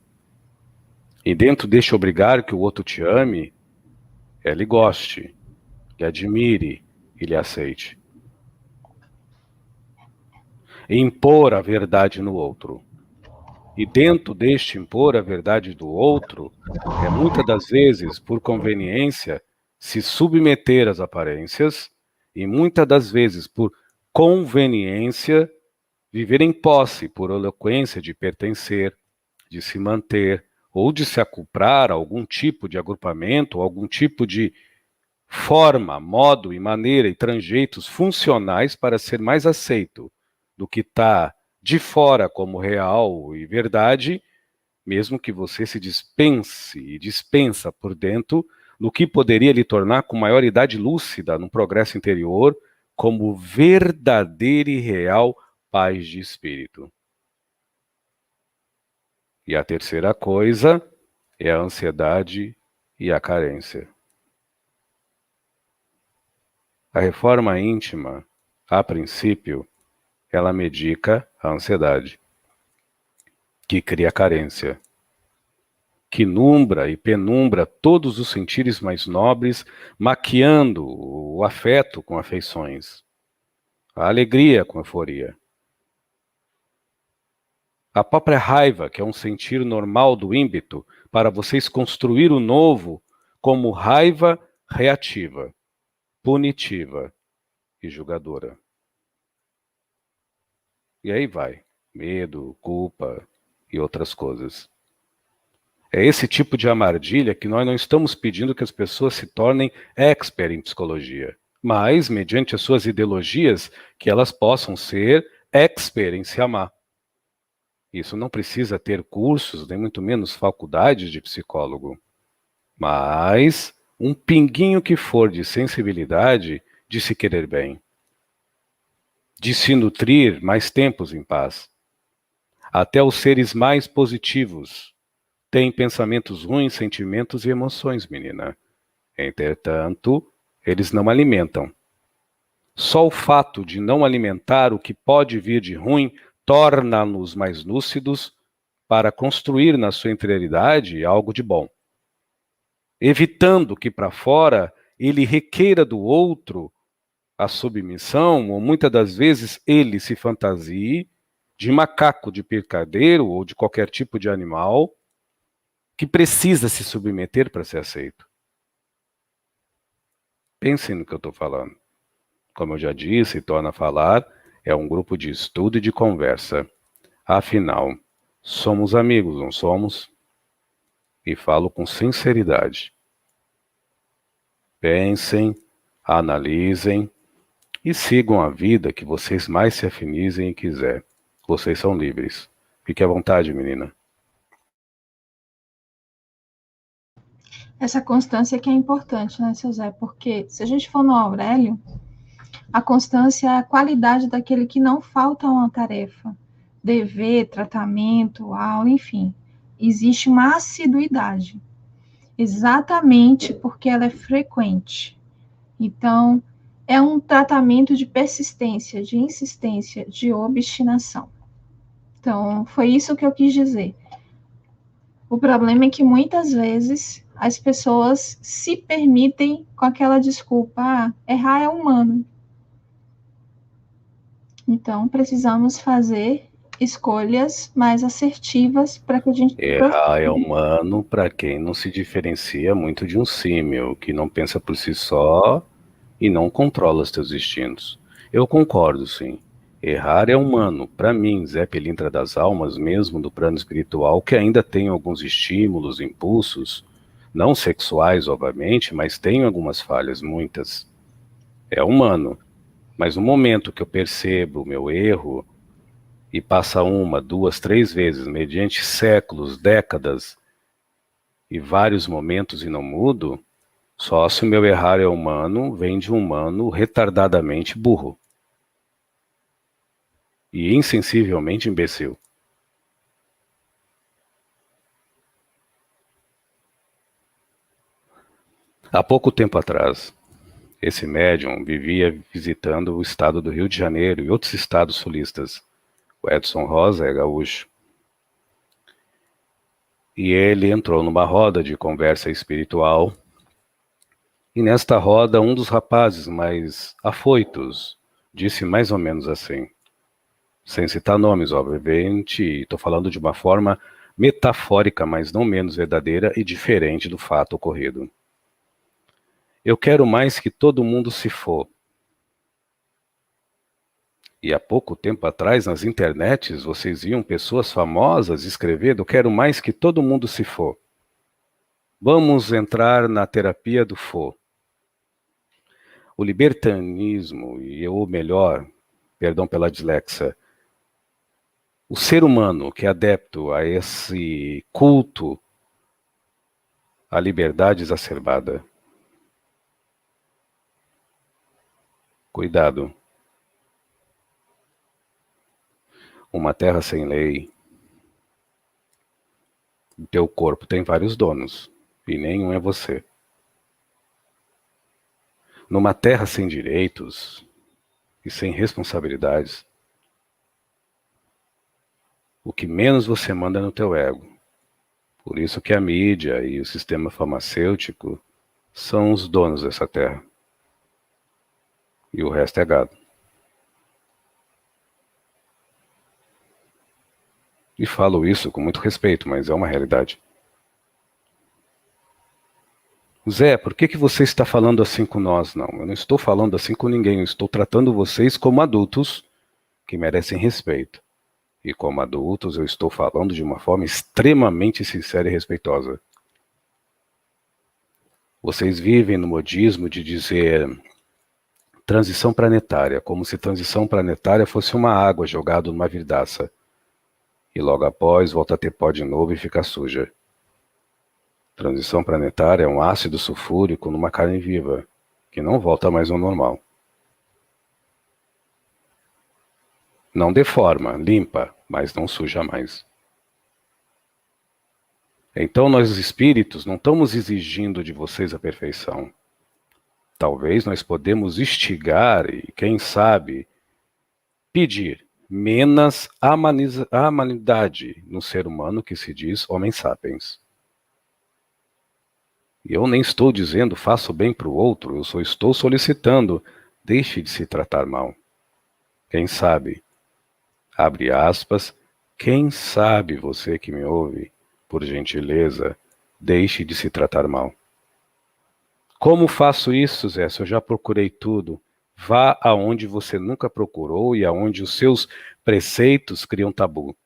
E dentro deste obrigar que o outro te ame, lhe goste, lhe admire e lhe aceite. E impor a verdade no outro. E dentro deste impor a verdade do outro, muitas das vezes, por conveniência, se submeter às aparências, e muitas das vezes, por conveniência, viver em posse, por eloquência de pertencer, de se manter, ou de se acoplar a algum tipo de agrupamento, algum tipo de forma, modo e maneira e trejeitos funcionais para ser mais aceito do que está de fora como real e verdade, mesmo que você se dispense e dispensa por dentro no que poderia lhe tornar com maior idade lúcida, num progresso interior, como verdadeira e real paz de espírito. E a terceira coisa é a ansiedade e a carência. A reforma íntima, a princípio, ela medica a ansiedade, que cria carência, que numbra e penumbra todos os sentires mais nobres, maquiando o afeto com afeições, a alegria com euforia. A própria raiva, que é um sentir normal do ímpeto, para vocês construir o novo como raiva reativa, punitiva e julgadora. E aí vai, medo, culpa e outras coisas. É esse tipo de armadilha que nós não estamos pedindo que as pessoas se tornem expert em psicologia, mas, mediante as suas ideologias, que elas possam ser expert em se amar. Isso não precisa ter cursos, nem muito menos faculdades de psicólogo, mas um pinguinho que for de sensibilidade de se querer bem, de se nutrir mais tempos em paz. Até os seres mais positivos têm pensamentos ruins, sentimentos e emoções, menina. Entretanto, eles não alimentam. Só o fato de não alimentar o que pode vir de ruim torna-nos mais lúcidos para construir na sua interioridade algo de bom, evitando que para fora ele requeira do outro a submissão, ou muitas das vezes ele se fantasie de macaco, de picadeiro ou de qualquer tipo de animal que precisa se submeter para ser aceito. Pensem no que eu estou falando. Como eu já disse e torno a falar, é um grupo de estudo e de conversa. Afinal, somos amigos, não somos? E falo com sinceridade. Pensem, analisem e sigam a vida que vocês mais se afinizem e quiser. Vocês são livres. Fique à vontade, menina. Essa constância que é importante, né, seu Zé? Porque se a gente for no Aurélio, a constância é a qualidade daquele que não falta uma tarefa, dever, tratamento, aula, enfim. Existe uma assiduidade, exatamente porque ela é frequente. Então, é um tratamento de persistência, de insistência, de obstinação. Então, foi isso que eu quis dizer. O problema é que muitas vezes as pessoas se permitem com aquela desculpa, errar é humano. Então, precisamos fazer escolhas mais assertivas para que a gente Errar é humano para quem não se diferencia muito de um símil, que não pensa por si só e não controla os teus instintos. Eu concordo, sim. Errar é humano. Para mim, Zé Pilintra das Almas, mesmo do plano espiritual, que ainda tem alguns estímulos, impulsos, não sexuais, obviamente, mas tem algumas falhas, muitas. É humano. Mas no momento que eu percebo o meu erro, e passa uma, duas, três vezes, mediante séculos, décadas e vários momentos e não mudo, só se o meu errar é humano, vem de um humano retardadamente burro e insensivelmente imbecil. Há pouco tempo atrás, esse médium vivia visitando o estado do Rio de Janeiro e outros estados sulistas. O Edson Rosa é gaúcho. E ele entrou numa roda de conversa espiritual. E nesta roda, um dos rapazes mais afoitos disse mais ou menos assim, sem citar nomes, obviamente, estou falando de uma forma metafórica, mas não menos verdadeira e diferente do fato ocorrido. Eu quero mais que todo mundo se for. E há pouco tempo atrás, nas internets, vocês viam pessoas famosas escrevendo: eu quero mais que todo mundo se for. Vamos entrar na terapia do for. O libertanismo, ou melhor, perdão pela dislexia, o ser humano que é adepto a esse culto à liberdade exacerbada, cuidado. Uma terra sem lei, o teu corpo tem vários donos, e nenhum é você. Numa terra sem direitos e sem responsabilidades, o que menos você manda é no teu ego. Por isso que a mídia e o sistema farmacêutico são os donos dessa terra. E o resto é gado. E falo isso com muito respeito, mas é uma realidade. Zé, por que você está falando assim com nós? Não, eu não estou falando assim com ninguém. Eu estou tratando vocês como adultos que merecem respeito. E como adultos, eu estou falando de uma forma extremamente sincera e respeitosa. Vocês vivem no modismo de dizer transição planetária, como se transição planetária fosse uma água jogada numa vidraça. E logo após volta a ter pó de novo e fica suja. Transição planetária é um ácido sulfúrico numa carne viva, que não volta mais ao normal. Não deforma, limpa, mas não suja mais. Então nós espíritos não estamos exigindo de vocês a perfeição. Talvez nós podemos instigar e, quem sabe, pedir menos humanidade no ser humano que se diz homem sapiens. E eu nem estou dizendo faça o bem para o outro, eu só estou solicitando, deixe de se tratar mal. Quem sabe, abre aspas, quem sabe você que me ouve, por gentileza, deixe de se tratar mal. Como faço isso, Zé? Se eu já procurei tudo. Vá aonde você nunca procurou e aonde os seus preceitos criam tabu.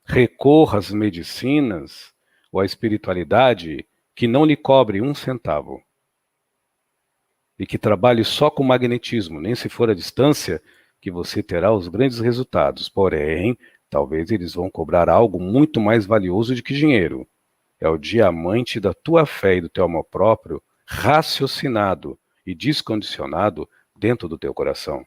Recorra às medicinas ou à espiritualidade que não lhe cobre um centavo. E que trabalhe só com magnetismo, nem se for a distância, que você terá os grandes resultados. Porém, talvez eles vão cobrar algo muito mais valioso do que dinheiro. É o diamante da tua fé e do teu amor próprio, raciocinado e descondicionado dentro do teu coração.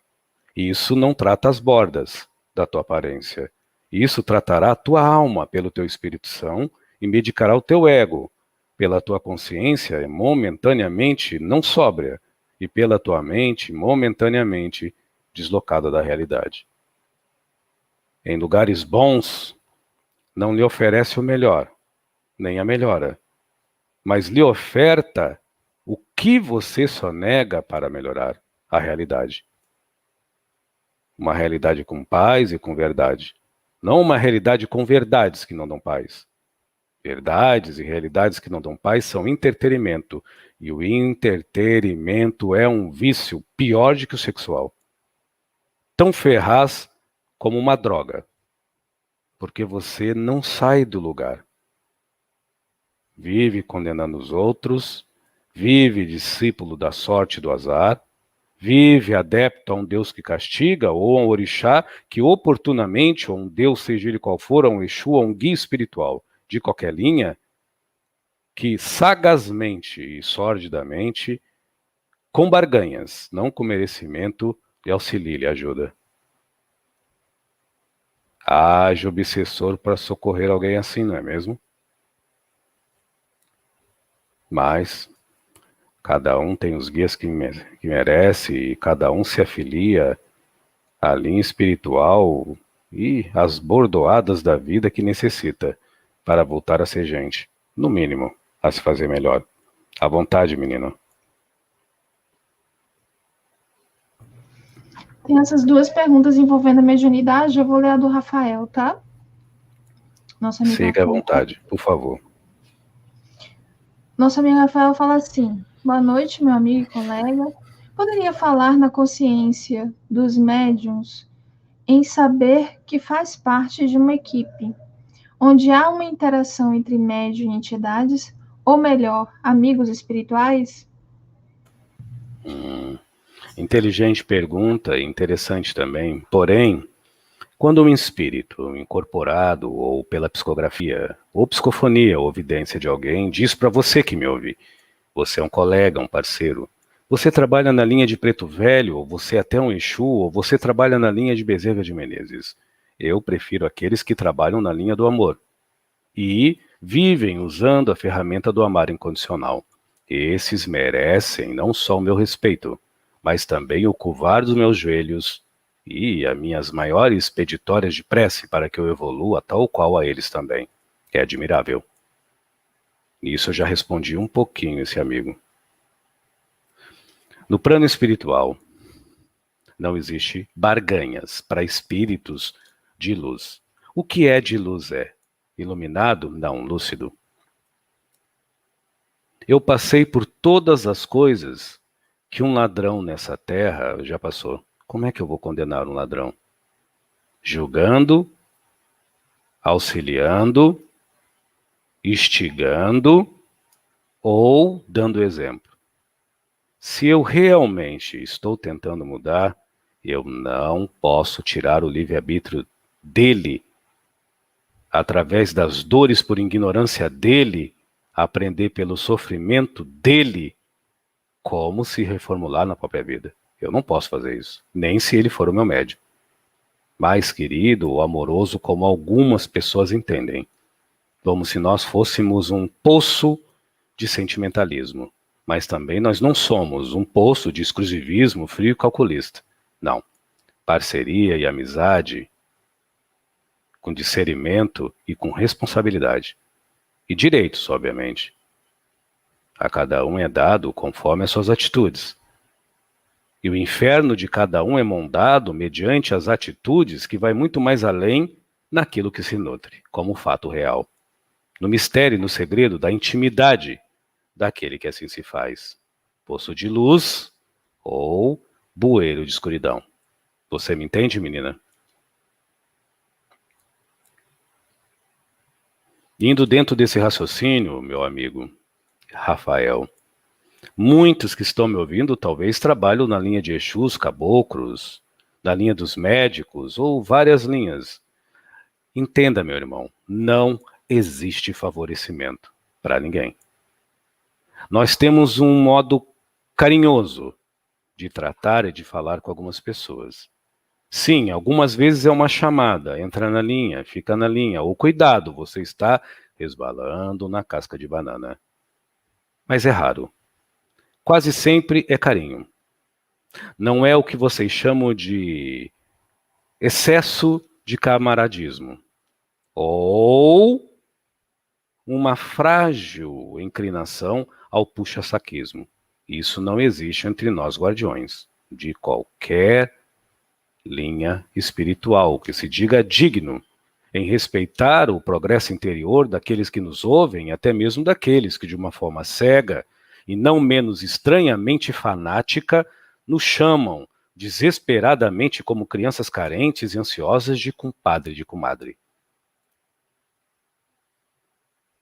E isso não trata as bordas da tua aparência. Isso tratará a tua alma pelo teu Espírito Santo e medicará o teu ego pela tua consciência momentaneamente não sóbria e pela tua mente momentaneamente deslocada da realidade. Em lugares bons, não lhe oferece o melhor, nem a melhora, mas lhe oferta o que você só nega para melhorar a realidade. Uma realidade com paz e com verdade. Não uma realidade com verdades que não dão paz. Verdades e realidades que não dão paz são entretenimento. E o entretenimento é um vício pior do que o sexual. Tão ferraz como uma droga. Porque você não sai do lugar. Vive condenando os outros, vive discípulo da sorte e do azar, vive adepto a um Deus que castiga, ou a um orixá que oportunamente, ou um Deus, seja ele qual for, a um Exu, a um guia espiritual de qualquer linha, que sagazmente e sordidamente, com barganhas, não com merecimento, lhe auxilia e lhe ajuda. Haja obsessor para socorrer alguém assim, não é mesmo? Mas cada um tem os guias que merece e cada um se afilia à linha espiritual e às bordoadas da vida que necessita para voltar a ser gente, no mínimo, a se fazer melhor. À vontade, menino. Tem essas duas perguntas envolvendo a mediunidade. Eu vou ler a do Rafael, tá? Nosso amigo Siga à Rafael. vontade, por favor. Nosso amigo Rafael fala assim: boa noite, meu amigo e colega. Poderia falar na consciência dos médiuns em saber que faz parte de uma equipe, onde há uma interação entre médium e entidades, ou melhor, amigos espirituais? Inteligente pergunta, interessante também. Porém, quando um espírito incorporado ou pela psicografia, ou psicofonia, ou evidência de alguém, diz para você que me ouve, você é um colega, um parceiro, você trabalha na linha de Preto Velho, ou você é até um Exu, ou você trabalha na linha de Bezerra de Menezes. Eu prefiro aqueles que trabalham na linha do amor e vivem usando a ferramenta do amar incondicional. Esses merecem não só o meu respeito, mas também o curvar dos meus joelhos e as minhas maiores peditórias de prece para que eu evolua tal qual a eles também. É admirável. Nisso eu já respondi um pouquinho esse amigo. No plano espiritual, não existe barganhas para espíritos de luz. O que é de luz é? Iluminado? Não, lúcido. Eu passei por todas as coisas que um ladrão nessa terra já passou. Como é que eu vou condenar um ladrão? Julgando, auxiliando, instigando ou dando exemplo. Se eu realmente estou tentando mudar, eu não posso tirar o livre-arbítrio dele, através das dores por ignorância dele, aprender pelo sofrimento dele, como se reformular na própria vida. Eu não posso fazer isso, nem se ele for o meu médico. Mais querido ou amoroso, como algumas pessoas entendem. Como se nós fôssemos um poço de sentimentalismo. Mas também nós não somos um poço de exclusivismo frio e calculista. Não. Parceria e amizade, com discernimento e com responsabilidade. E direitos, obviamente. A cada um é dado conforme as suas atitudes. E o inferno de cada um é mondado mediante as atitudes que vai muito mais além naquilo que se nutre, como fato real. No mistério e no segredo da intimidade daquele que assim se faz. Poço de luz ou bueiro de escuridão. Você me entende, menina? Indo dentro desse raciocínio, meu amigo Rafael, muitos que estão me ouvindo talvez trabalham na linha de Exus, caboclos, na linha dos médicos ou várias linhas. Entenda, meu irmão, não existe favorecimento para ninguém. Nós temos um modo carinhoso de tratar e de falar com algumas pessoas. Sim, algumas vezes é uma chamada, entra na linha, fica na linha, ou cuidado, você está resbalando na casca de banana. Mas é raro. Quase sempre é carinho. Não é o que vocês chamam de excesso de camaradismo. Ou uma frágil inclinação ao puxa-saquismo. Isso não existe entre nós guardiões de qualquer linha espiritual, que se diga digno, em respeitar o progresso interior daqueles que nos ouvem, até mesmo daqueles que, de uma forma cega e não menos estranhamente fanática, nos chamam desesperadamente como crianças carentes e ansiosas de compadre e de comadre.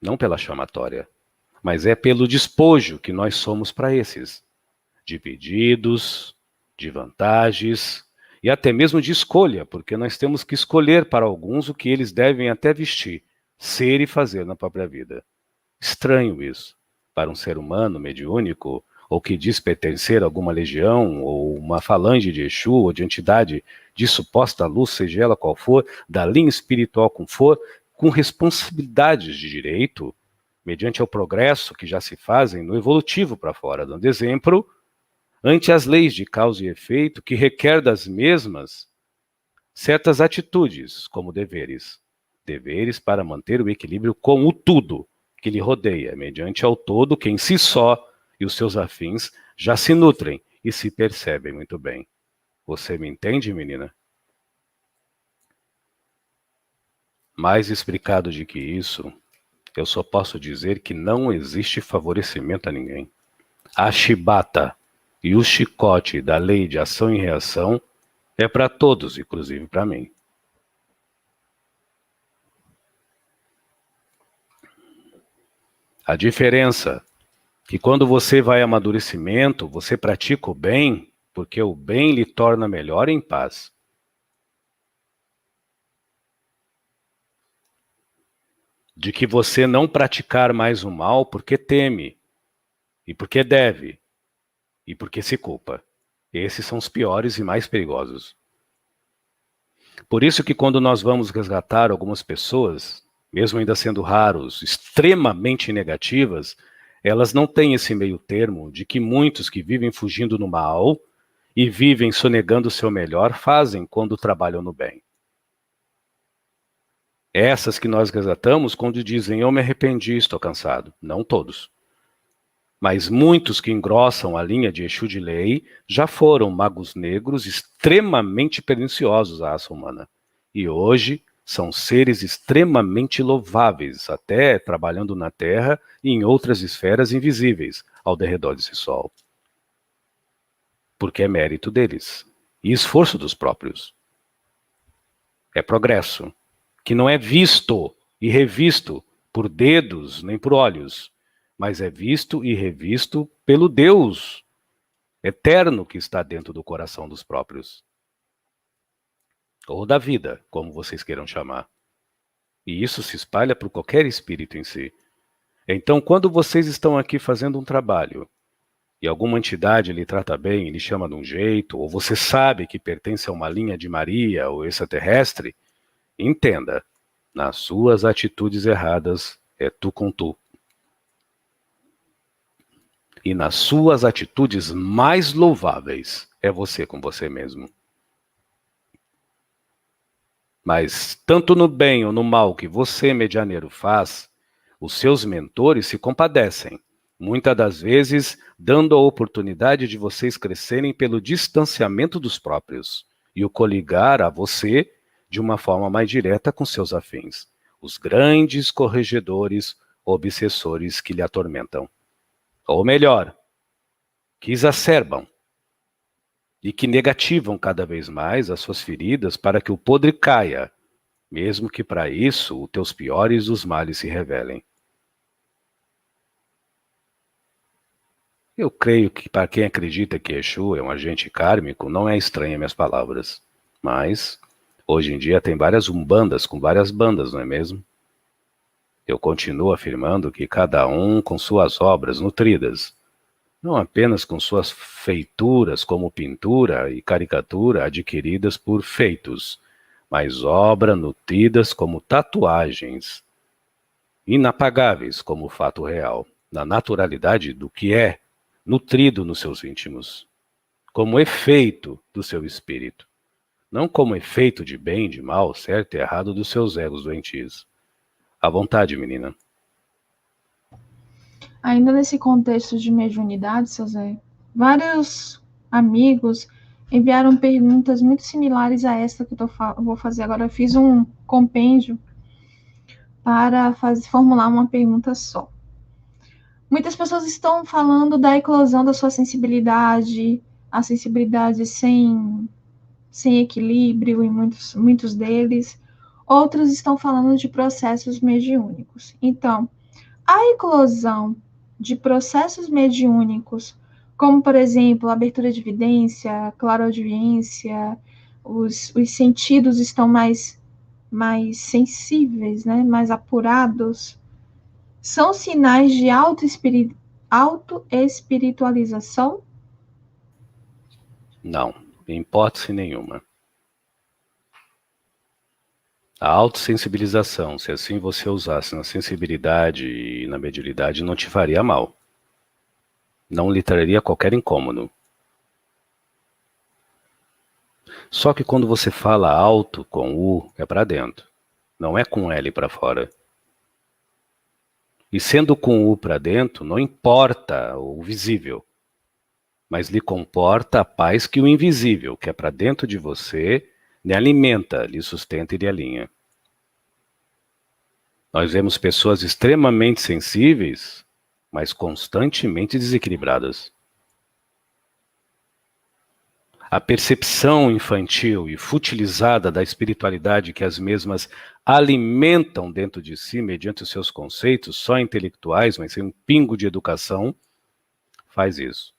Não pela chamatória, mas é pelo despojo que nós somos para esses, de pedidos, de vantagens e até mesmo de escolha, porque nós temos que escolher para alguns o que eles devem até vestir, ser e fazer na própria vida. Estranho isso, para um ser humano mediúnico, ou que diz pertencer a alguma legião, ou uma falange de Exu, ou de entidade de suposta luz, seja ela qual for, da linha espiritual como for, com responsabilidades de direito, mediante o progresso que já se fazem no evolutivo para fora, dando exemplo, ante as leis de causa e efeito, que requer das mesmas certas atitudes, como deveres. Deveres para manter o equilíbrio com o tudo que lhe rodeia, mediante ao todo que em si só e os seus afins já se nutrem e se percebem muito bem. Você me entende, menina? Mais explicado do que isso, eu só posso dizer que não existe favorecimento a ninguém. A chibata e o chicote da lei de ação e reação é para todos, inclusive para mim. A diferença é que quando você vai a amadurecimento, você pratica o bem, porque o bem lhe torna melhor em paz. De que você não praticar mais o mal porque teme, e porque deve, e porque se culpa. Esses são os piores e mais perigosos. Por isso que quando nós vamos resgatar algumas pessoas, mesmo ainda sendo raros, extremamente negativas, elas não têm esse meio termo de que muitos que vivem fugindo no mal e vivem sonegando o seu melhor fazem quando trabalham no bem. Essas que nós resgatamos quando dizem eu me arrependi, estou cansado. Não todos. Mas muitos que engrossam a linha de Exu de lei já foram magos negros extremamente perniciosos à raça humana. E hoje são seres extremamente louváveis, até trabalhando na Terra e em outras esferas invisíveis ao derredor desse Sol. Porque é mérito deles e esforço dos próprios. É progresso, que não é visto e revisto por dedos nem por olhos, mas é visto e revisto pelo Deus eterno que está dentro do coração dos próprios. Ou da vida, como vocês queiram chamar. E isso se espalha por qualquer espírito em si. Então, quando vocês estão aqui fazendo um trabalho, e alguma entidade lhe trata bem, lhe chama de um jeito, ou você sabe que pertence a uma linha de Maria ou extraterrestre, entenda, nas suas atitudes erradas é tu com tu. E nas suas atitudes mais louváveis é você com você mesmo. Mas tanto no bem ou no mal que você, medianeiro, faz, os seus mentores se compadecem, muitas das vezes dando a oportunidade de vocês crescerem pelo distanciamento dos próprios e o coligar a você de uma forma mais direta com seus afins, os grandes corregedores, obsessores que lhe atormentam. Ou melhor, que exacerbam e que negativam cada vez mais as suas feridas para que o podre caia, mesmo que para isso os teus piores dos males se revelem. Eu creio que para quem acredita que Exu é um agente kármico, não é estranha minhas palavras. Mas, hoje em dia tem várias umbandas com várias bandas, não é mesmo? Eu continuo afirmando que cada um com suas obras nutridas, não apenas com suas feituras como pintura e caricatura adquiridas por feitos, mas obras nutridas como tatuagens, inapagáveis como o fato real, na naturalidade do que é, nutrido nos seus íntimos, como efeito do seu espírito, não como efeito de bem e de mal, certo e errado dos seus egos doentios. À vontade, menina. Ainda nesse contexto de mediunidade, seu Zé, vários amigos enviaram perguntas muito similares a esta que eu vou fazer agora. Eu fiz um compêndio para formular uma pergunta só. Muitas pessoas estão falando da eclosão da sua sensibilidade, a sensibilidade sem equilíbrio em muitos deles. Outros estão falando de processos mediúnicos. Então, a eclosão de processos mediúnicos, como, por exemplo, a abertura de evidência, clareaudiência, os sentidos estão mais sensíveis, né? Mais apurados, são sinais de autoespiritualização? Não, em hipótese nenhuma. A autossensibilização, se assim você usasse na sensibilidade e na mediunidade, não te faria mal. Não lhe traria qualquer incômodo. Só que quando você fala alto com U, é para dentro. Não é com L para fora. E sendo com U para dentro, não importa o visível, mas lhe comporta a paz que o invisível, que é para dentro de você, lhe alimenta, lhe sustenta e lhe alinha. Nós vemos pessoas extremamente sensíveis, mas constantemente desequilibradas. A percepção infantil e futilizada da espiritualidade que as mesmas alimentam dentro de si, mediante os seus conceitos, só intelectuais, mas sem um pingo de educação, faz isso.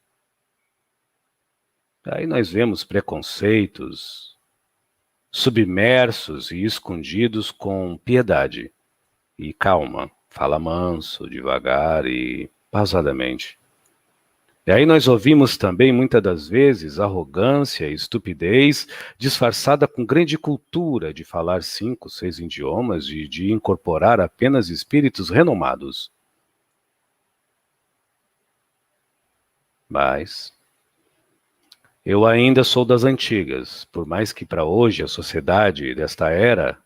Aí nós vemos preconceitos submersos e escondidos com piedade e calma, fala manso, devagar e pausadamente. E aí nós ouvimos também, muitas das vezes, arrogância e estupidez disfarçada com grande cultura de falar 5, 6 idiomas e de incorporar apenas espíritos renomados. Mas eu ainda sou das antigas, por mais que para hoje a sociedade desta era,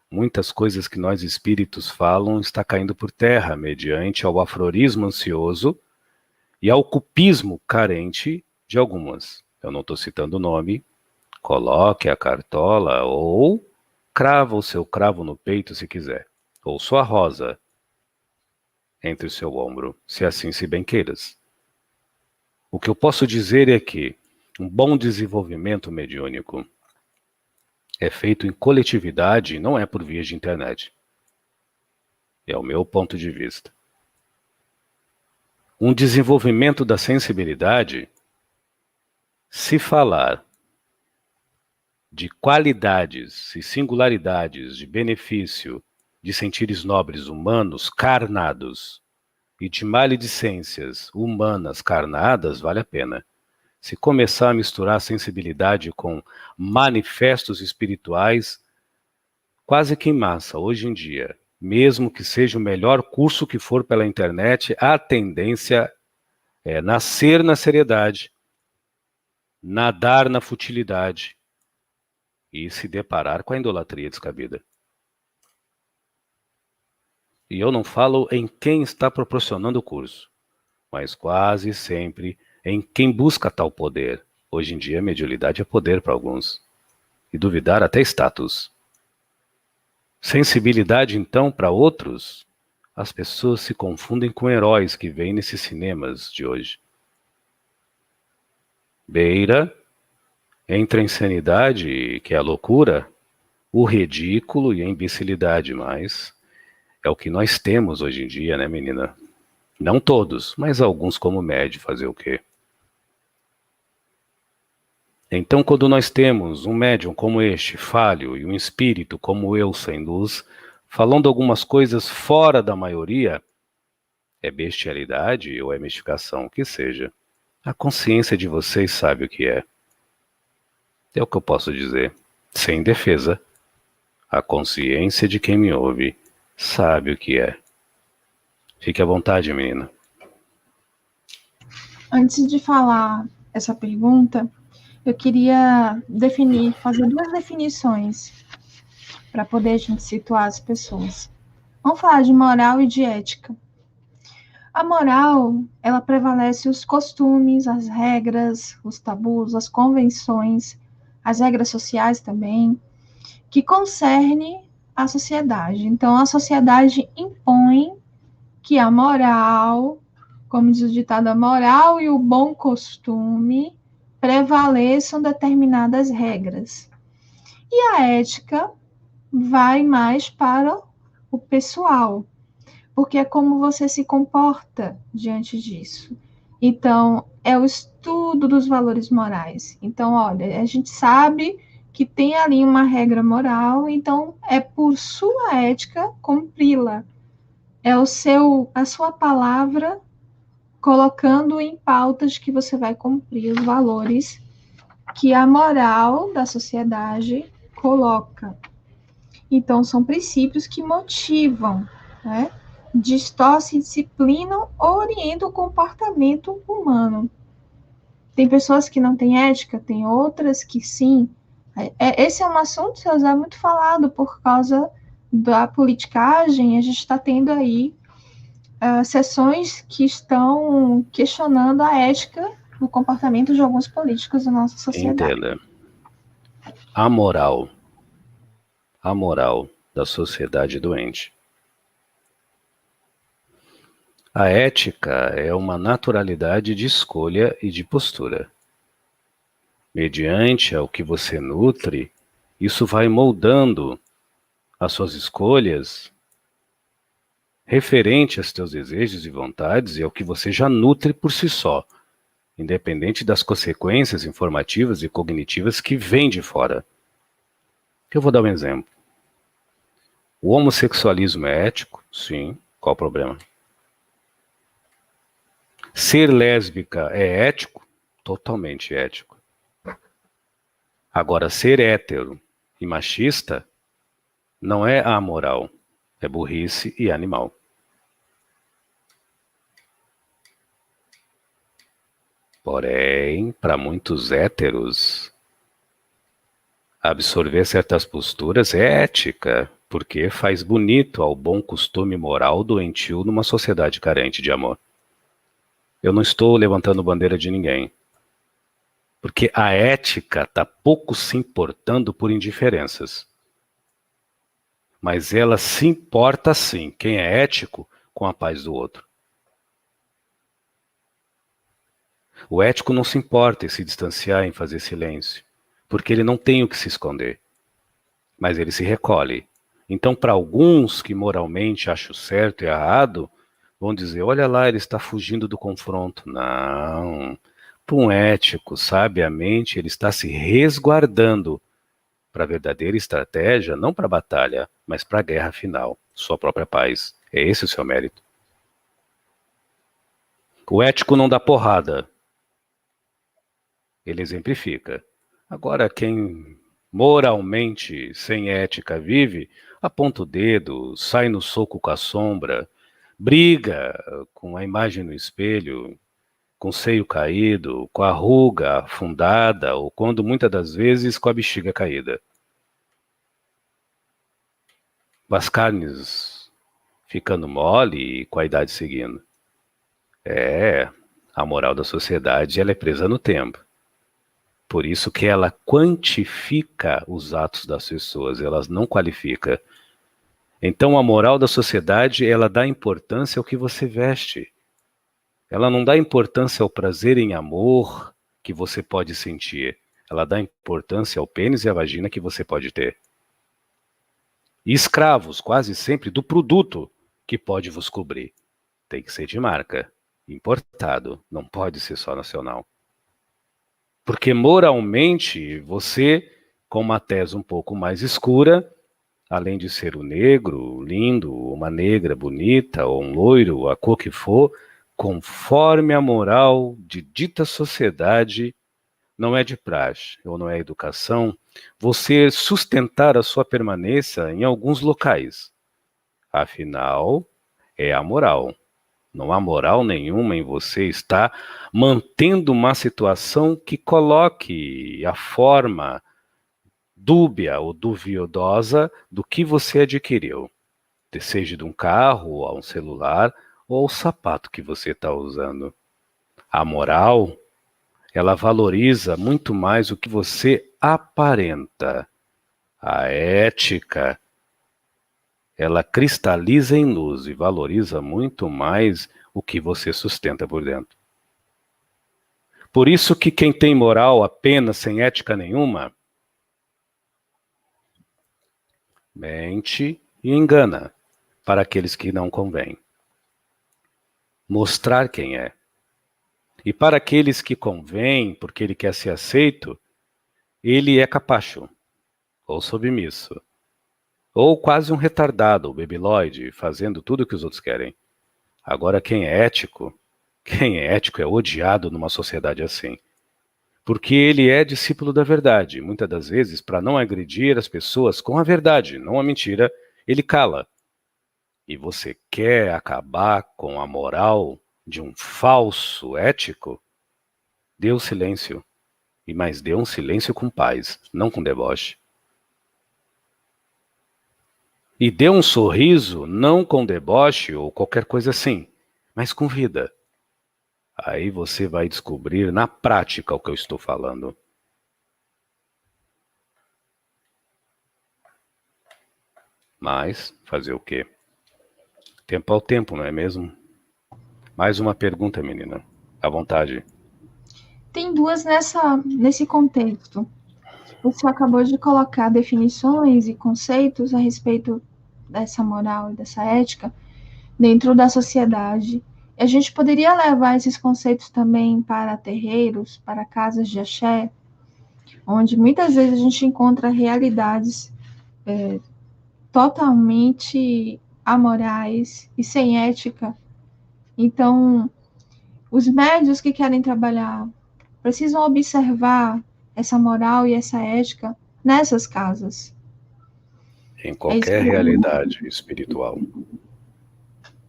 muitas coisas que nós espíritos falam está caindo por terra mediante ao afrorismo ansioso e ao cupismo carente de algumas. Eu não estou citando o nome, coloque a cartola ou crava o seu cravo no peito se quiser, ou sua rosa entre o seu ombro, se assim se bem queiras. O que eu posso dizer é que um bom desenvolvimento mediúnico é feito em coletividade e não é por via de internet. É o meu ponto de vista. Um desenvolvimento da sensibilidade, se falar de qualidades e singularidades de benefício de sentires nobres humanos carnados e de maledicências humanas carnadas, vale a pena. Se começar a misturar a sensibilidade com manifestos espirituais, quase que em massa, hoje em dia, mesmo que seja o melhor curso que for pela internet, a tendência é nascer na seriedade, nadar na futilidade e se deparar com a idolatria descabida. E eu não falo em quem está proporcionando o curso, mas quase sempre em quem busca tal poder. Hoje em dia, a mediunidade é poder para alguns, e duvidar até status. Sensibilidade, então, para outros, as pessoas se confundem com heróis que vêm nesses cinemas de hoje. Beira, entre a insanidade, que é a loucura, o ridículo e a imbecilidade, mas é o que nós temos hoje em dia, né, menina? Não todos, mas alguns como médio, fazer o quê? Então, quando nós temos um médium como este, falho, e um espírito como eu, sem luz, falando algumas coisas fora da maioria, é bestialidade ou é mistificação, o que seja. A consciência de vocês sabe o que é. É o que eu posso dizer, sem defesa. A consciência de quem me ouve sabe o que é. Fique à vontade, menina. Antes de falar essa pergunta, eu queria fazer 2 definições para poder a gente situar as pessoas. Vamos falar de moral e de ética. A moral, ela prevalece os costumes, as regras, os tabus, as convenções, as regras sociais também, que concerne a sociedade. Então, a sociedade impõe que a moral, como diz o ditado, a moral e o bom costume prevaleçam determinadas regras. E a ética vai mais para o pessoal, porque é como você se comporta diante disso. Então, é o estudo dos valores morais. Então, olha, a gente sabe que tem ali uma regra moral, então é por sua ética cumpri-la. É a sua palavra colocando em pautas que você vai cumprir os valores que a moral da sociedade coloca. Então, são princípios que motivam, né? Distorcem, disciplinam ou orientam o comportamento humano. Tem pessoas que não têm ética, tem outras que sim. Esse é um assunto, seu Zé, muito falado por causa da politicagem. A gente está tendo aí sessões que estão questionando a ética no comportamento de alguns políticos da nossa sociedade. Entenda. A moral da sociedade doente. A ética é uma naturalidade de escolha e de postura. Mediante ao que você nutre, isso vai moldando as suas escolhas referente aos teus desejos e vontades e ao que você já nutre por si só, independente das consequências informativas e cognitivas que vêm de fora. Eu vou dar um exemplo. O homossexualismo é ético? Sim. Qual o problema? Ser lésbica é ético? Totalmente ético. Agora, ser hétero e machista não é amoral, é burrice e animal. Porém, para muitos héteros, absorver certas posturas é ética, porque faz bonito ao bom costume moral doentio numa sociedade carente de amor. Eu não estou levantando bandeira de ninguém, porque a ética está pouco se importando por indiferenças. Mas ela se importa sim, quem é ético, com a paz do outro. O ético não se importa em se distanciar, em fazer silêncio, porque ele não tem o que se esconder, mas ele se recolhe. Então, para alguns que moralmente acham certo e errado, vão dizer, olha lá, ele está fugindo do confronto. Não. Para um ético, sabiamente, ele está se resguardando para a verdadeira estratégia, não para a batalha, mas para a guerra final, sua própria paz. É esse o seu mérito. O ético não dá porrada. Ele exemplifica. Agora, quem moralmente, sem ética, vive, aponta o dedo, sai no soco com a sombra, briga com a imagem no espelho, com o seio caído, com a ruga afundada, ou quando muitas das vezes com a bexiga caída. Com as carnes ficando mole e com a idade seguindo. A moral da sociedade ela é presa no tempo. Por isso que ela quantifica os atos das pessoas, ela não qualifica. Então a moral da sociedade, ela dá importância ao que você veste. Ela não dá importância ao prazer em amor que você pode sentir. Ela dá importância ao pênis e à vagina que você pode ter. E escravos, quase sempre, do produto que pode vos cobrir. Tem que ser de marca, importado, não pode ser só nacional. Porque moralmente você, com uma tese um pouco mais escura, além de ser o negro, lindo, uma negra bonita, ou um loiro, a cor que for, conforme a moral de dita sociedade, não é de praxe, ou não é educação, você sustentar a sua permanência em alguns locais. Afinal, é a moral. Não há moral nenhuma em você estar mantendo uma situação que coloque a forma dúbia ou duvidosa do que você adquiriu, seja de um carro, ou um celular, ou ao sapato que você está usando. A moral, ela valoriza muito mais o que você aparenta. A ética, ela cristaliza em luz e valoriza muito mais o que você sustenta por dentro. Por isso que quem tem moral apenas sem ética nenhuma, mente e engana para aqueles que não convém. Mostrar quem é. E para aqueles que convém, porque ele quer ser aceito, ele é capacho, ou submisso, ou quase um retardado, ou bebilóide, fazendo tudo o que os outros querem. Agora, quem é ético é odiado numa sociedade assim. Porque ele é discípulo da verdade. Muitas das vezes, para não agredir as pessoas com a verdade, não a mentira, ele cala. E você quer acabar com a moral de um falso ético? Dê o silêncio. Mas dê um silêncio com paz, não com deboche. E dê um sorriso, não com deboche ou qualquer coisa assim, mas com vida. Aí você vai descobrir na prática o que eu estou falando. Mas, fazer o quê? Tempo ao tempo, não é mesmo? Mais uma pergunta, menina. À vontade. Tem duas nesse contexto. Você acabou de colocar definições e conceitos a respeito dessa moral e dessa ética dentro da sociedade. A gente poderia levar esses conceitos também para terreiros, para casas de axé, onde muitas vezes a gente encontra realidades totalmente amorais e sem ética. Então, os médios que querem trabalhar precisam observar essa moral e essa ética nessas casas. Em qualquer realidade espiritual.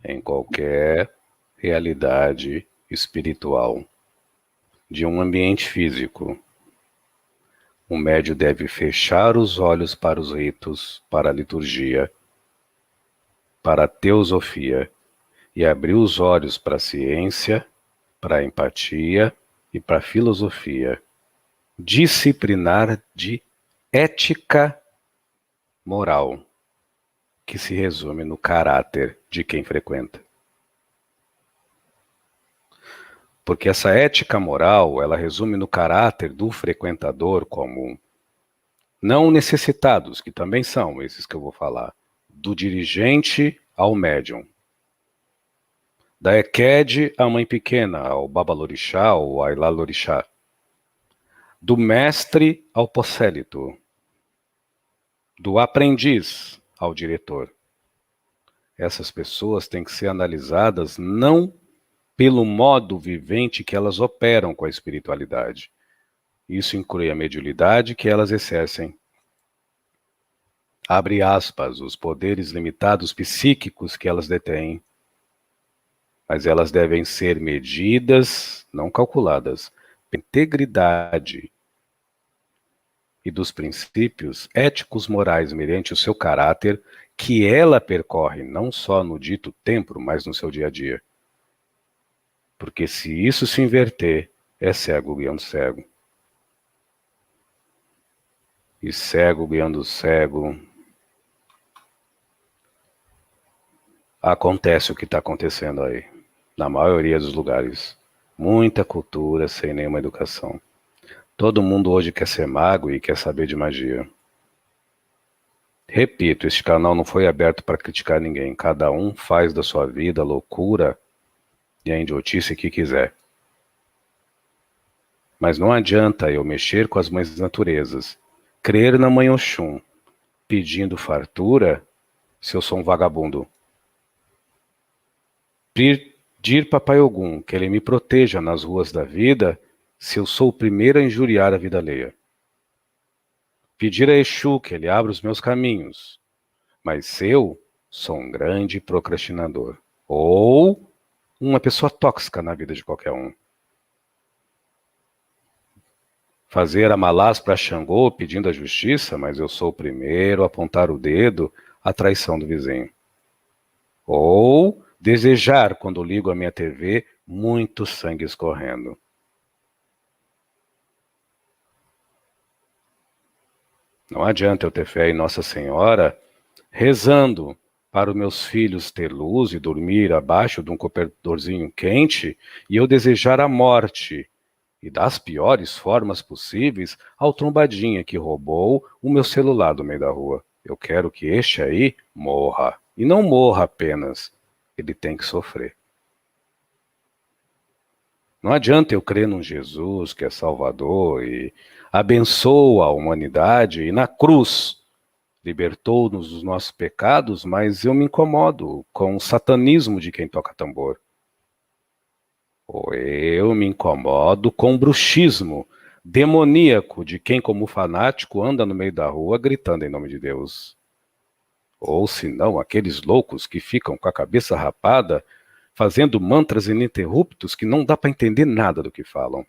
Em qualquer realidade espiritual de um ambiente físico, o médio deve fechar os olhos para os ritos, para a liturgia, para a teosofia, e abrir os olhos para a ciência, para a empatia e para a filosofia. Disciplinar de ética moral, que se resume no caráter de quem frequenta. Porque essa ética moral, ela resume no caráter do frequentador como não necessitados, que também são esses que eu vou falar, do dirigente ao médium, da Ekede à mãe pequena, ao Babalorixá ou a Ilalorixá, do mestre ao posélito, do aprendiz ao diretor. Essas pessoas têm que ser analisadas não pelo modo vivente que elas operam com a espiritualidade. Isso inclui a mediunidade que elas exercem. Abre aspas, os poderes limitados psíquicos que elas detêm. Mas elas devem ser medidas, não calculadas, pela integridade e dos princípios éticos morais mediante o seu caráter, que ela percorre não só no dito templo, mas no seu dia a dia. Porque se isso se inverter, é cego guiando cego. E cego guiando cego, acontece o que está acontecendo aí, na maioria dos lugares. Muita cultura sem nenhuma educação. Todo mundo hoje quer ser mago e quer saber de magia. Repito, este canal não foi aberto para criticar ninguém. Cada um faz da sua vida a loucura e a idiotice que quiser. Mas não adianta eu mexer com as mães naturezas, crer na mãe Oxum, pedindo fartura, se eu sou um vagabundo. Pedir Papai Ogum que ele me proteja nas ruas da vida, se eu sou o primeiro a injuriar a vida alheia. Pedir a Exu que ele abra os meus caminhos, mas eu sou um grande procrastinador. Ou uma pessoa tóxica na vida de qualquer um. Fazer amalás para Xangô pedindo a justiça, mas eu sou o primeiro a apontar o dedo à traição do vizinho. Ou Desejar, quando ligo a minha TV, muito sangue escorrendo. Não adianta eu ter fé em Nossa Senhora, rezando para os meus filhos ter luz e dormir abaixo de um cobertorzinho quente, e eu desejar a morte, e das piores formas possíveis, ao trombadinha que roubou o meu celular do meio da rua. Eu quero que este aí morra. E não morra apenas. Ele tem que sofrer. Não adianta eu crer num Jesus que é Salvador e abençoa a humanidade e na cruz libertou-nos dos nossos pecados, mas eu me incomodo com o satanismo de quem toca tambor. Ou eu me incomodo com o bruxismo demoníaco de quem, como fanático, anda no meio da rua gritando em nome de Deus. Ou se não, aqueles loucos que ficam com a cabeça rapada fazendo mantras ininterruptos que não dá para entender nada do que falam.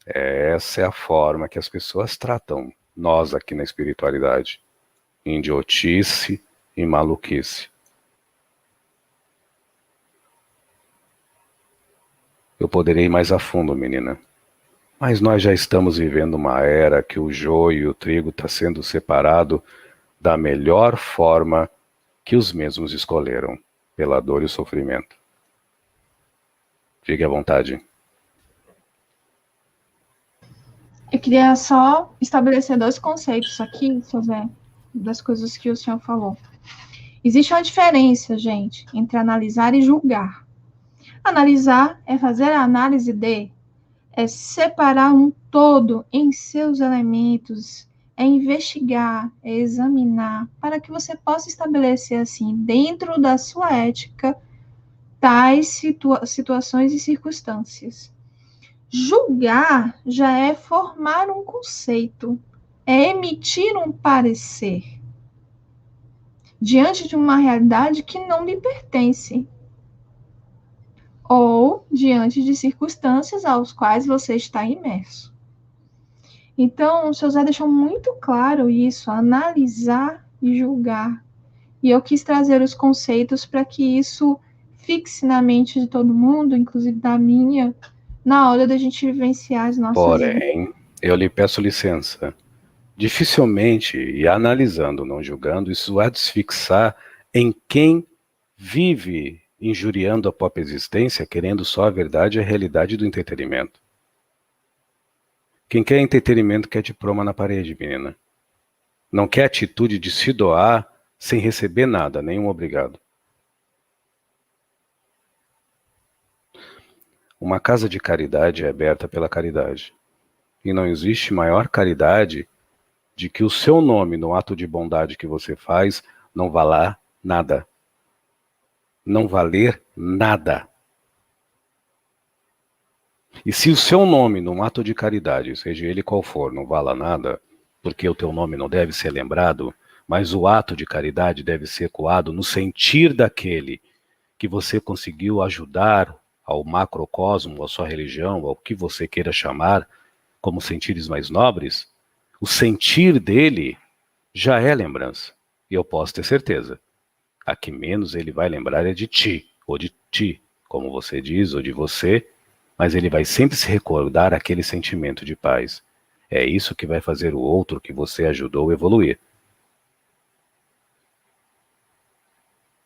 Essa é a forma que as pessoas tratam nós aqui na espiritualidade. Idiotice e maluquice. Eu poderei ir mais a fundo, menina. Mas nós já estamos vivendo uma era que o joio e o trigo está sendo separado da melhor forma que os mesmos escolheram, pela dor e o sofrimento. Fique à vontade. Eu queria só estabelecer 2 conceitos aqui, seu Zé, das coisas que o senhor falou. Existe uma diferença, gente, entre analisar e julgar. Analisar é fazer a análise é separar um todo em seus elementos, é investigar, é examinar, para que você possa estabelecer, assim, dentro da sua ética, tais situações e circunstâncias. Julgar já é formar um conceito, é emitir um parecer diante de uma realidade que não lhe pertence, ou diante de circunstâncias aos quais você está imerso. Então, o seu Zé deixou muito claro isso, analisar e julgar. E eu quis trazer os conceitos para que isso fixe na mente de todo mundo, inclusive da minha, na hora da gente vivenciar as nossas vidas. Porém, eu lhe peço licença. Dificilmente, e analisando, não julgando, isso vai desfixar em quem vive injuriando a própria existência, querendo só a verdade e a realidade do entretenimento. Quem quer entretenimento quer diploma na parede, menina. Não quer atitude de se doar sem receber nada, nenhum obrigado. Uma casa de caridade é aberta pela caridade. E não existe maior caridade de que o seu nome no ato de bondade que você faz não valer nada. Não valer nada. E se o seu nome num ato de caridade, seja ele qual for, não vala nada, porque o teu nome não deve ser lembrado, mas o ato de caridade deve ser ecoado no sentir daquele que você conseguiu ajudar ao macrocosmo, à sua religião, ao que você queira chamar, como sentires mais nobres, o sentir dele já é lembrança. E eu posso ter certeza. A que menos ele vai lembrar é de ti, ou de ti, como você diz, ou de você, mas ele vai sempre se recordar aquele sentimento de paz. É isso que vai fazer o outro que você ajudou a evoluir.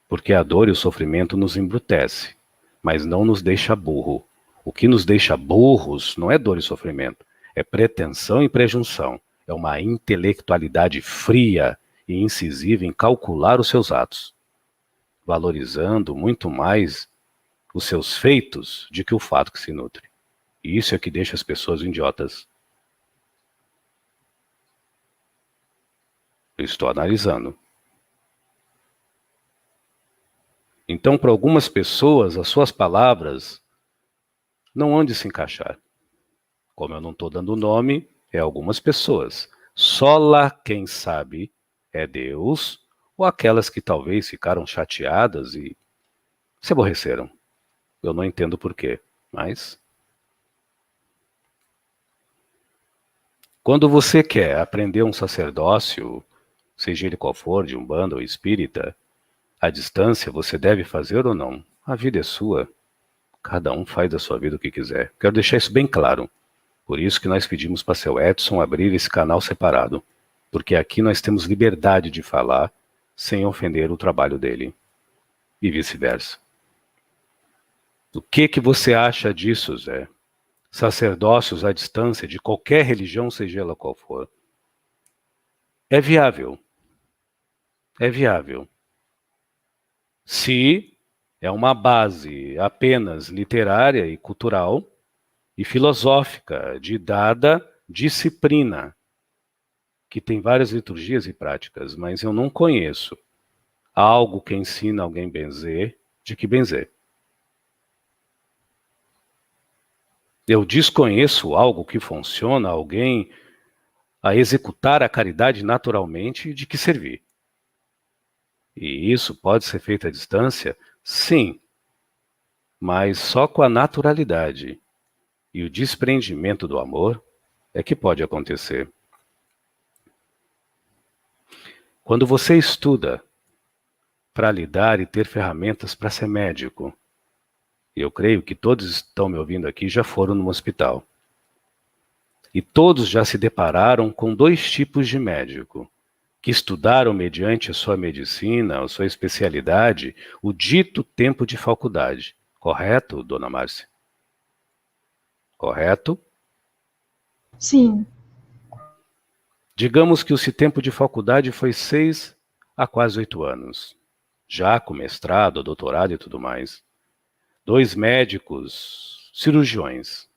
Porque a dor e o sofrimento nos embrutece, mas não nos deixa burro. O que nos deixa burros não é dor e sofrimento, é pretensão e prejunção. É uma intelectualidade fria e incisiva em calcular os seus atos, valorizando muito mais os seus feitos do que o fato que se nutre. E isso é que deixa as pessoas idiotas. Eu estou analisando. Então, para algumas pessoas, as suas palavras não hão de se encaixar. Como eu não estou dando nome, é algumas pessoas. Só lá quem sabe é Deus, ou aquelas que talvez ficaram chateadas e se aborreceram. Eu não entendo por quê, mas... Quando você quer aprender um sacerdócio, seja ele qual for, de umbanda ou espírita, à distância você deve fazer ou não? a vida é sua. Cada um faz da sua vida o que quiser. Quero deixar isso bem claro. Por isso que nós pedimos para seu Edson abrir esse canal separado. Porque aqui nós temos liberdade de falar sem ofender o trabalho dele. E vice-versa. O que você acha disso, Zé? Sacerdócios à distância de qualquer religião, seja ela qual for. É viável. É viável. Se é uma base apenas literária e cultural e filosófica de dada disciplina, que tem várias liturgias e práticas, mas eu não conheço algo que ensina alguém a benzer, de que benzer. Eu desconheço algo que funciona, alguém a executar a caridade naturalmente, de que servir. E isso pode ser feito à distância? Sim, mas só com a naturalidade e o desprendimento do amor é que pode acontecer. Quando você estuda para lidar e ter ferramentas para ser médico, eu creio que todos estão me ouvindo aqui já foram no hospital. E todos já se depararam com dois tipos de médico, que estudaram mediante a sua medicina, a sua especialidade, o dito tempo de faculdade. Correto, dona Márcia? Correto? Sim. Digamos que o seu tempo de faculdade foi 6 a quase 8 anos, já com mestrado, doutorado e tudo mais. 2 médicos cirurgiões,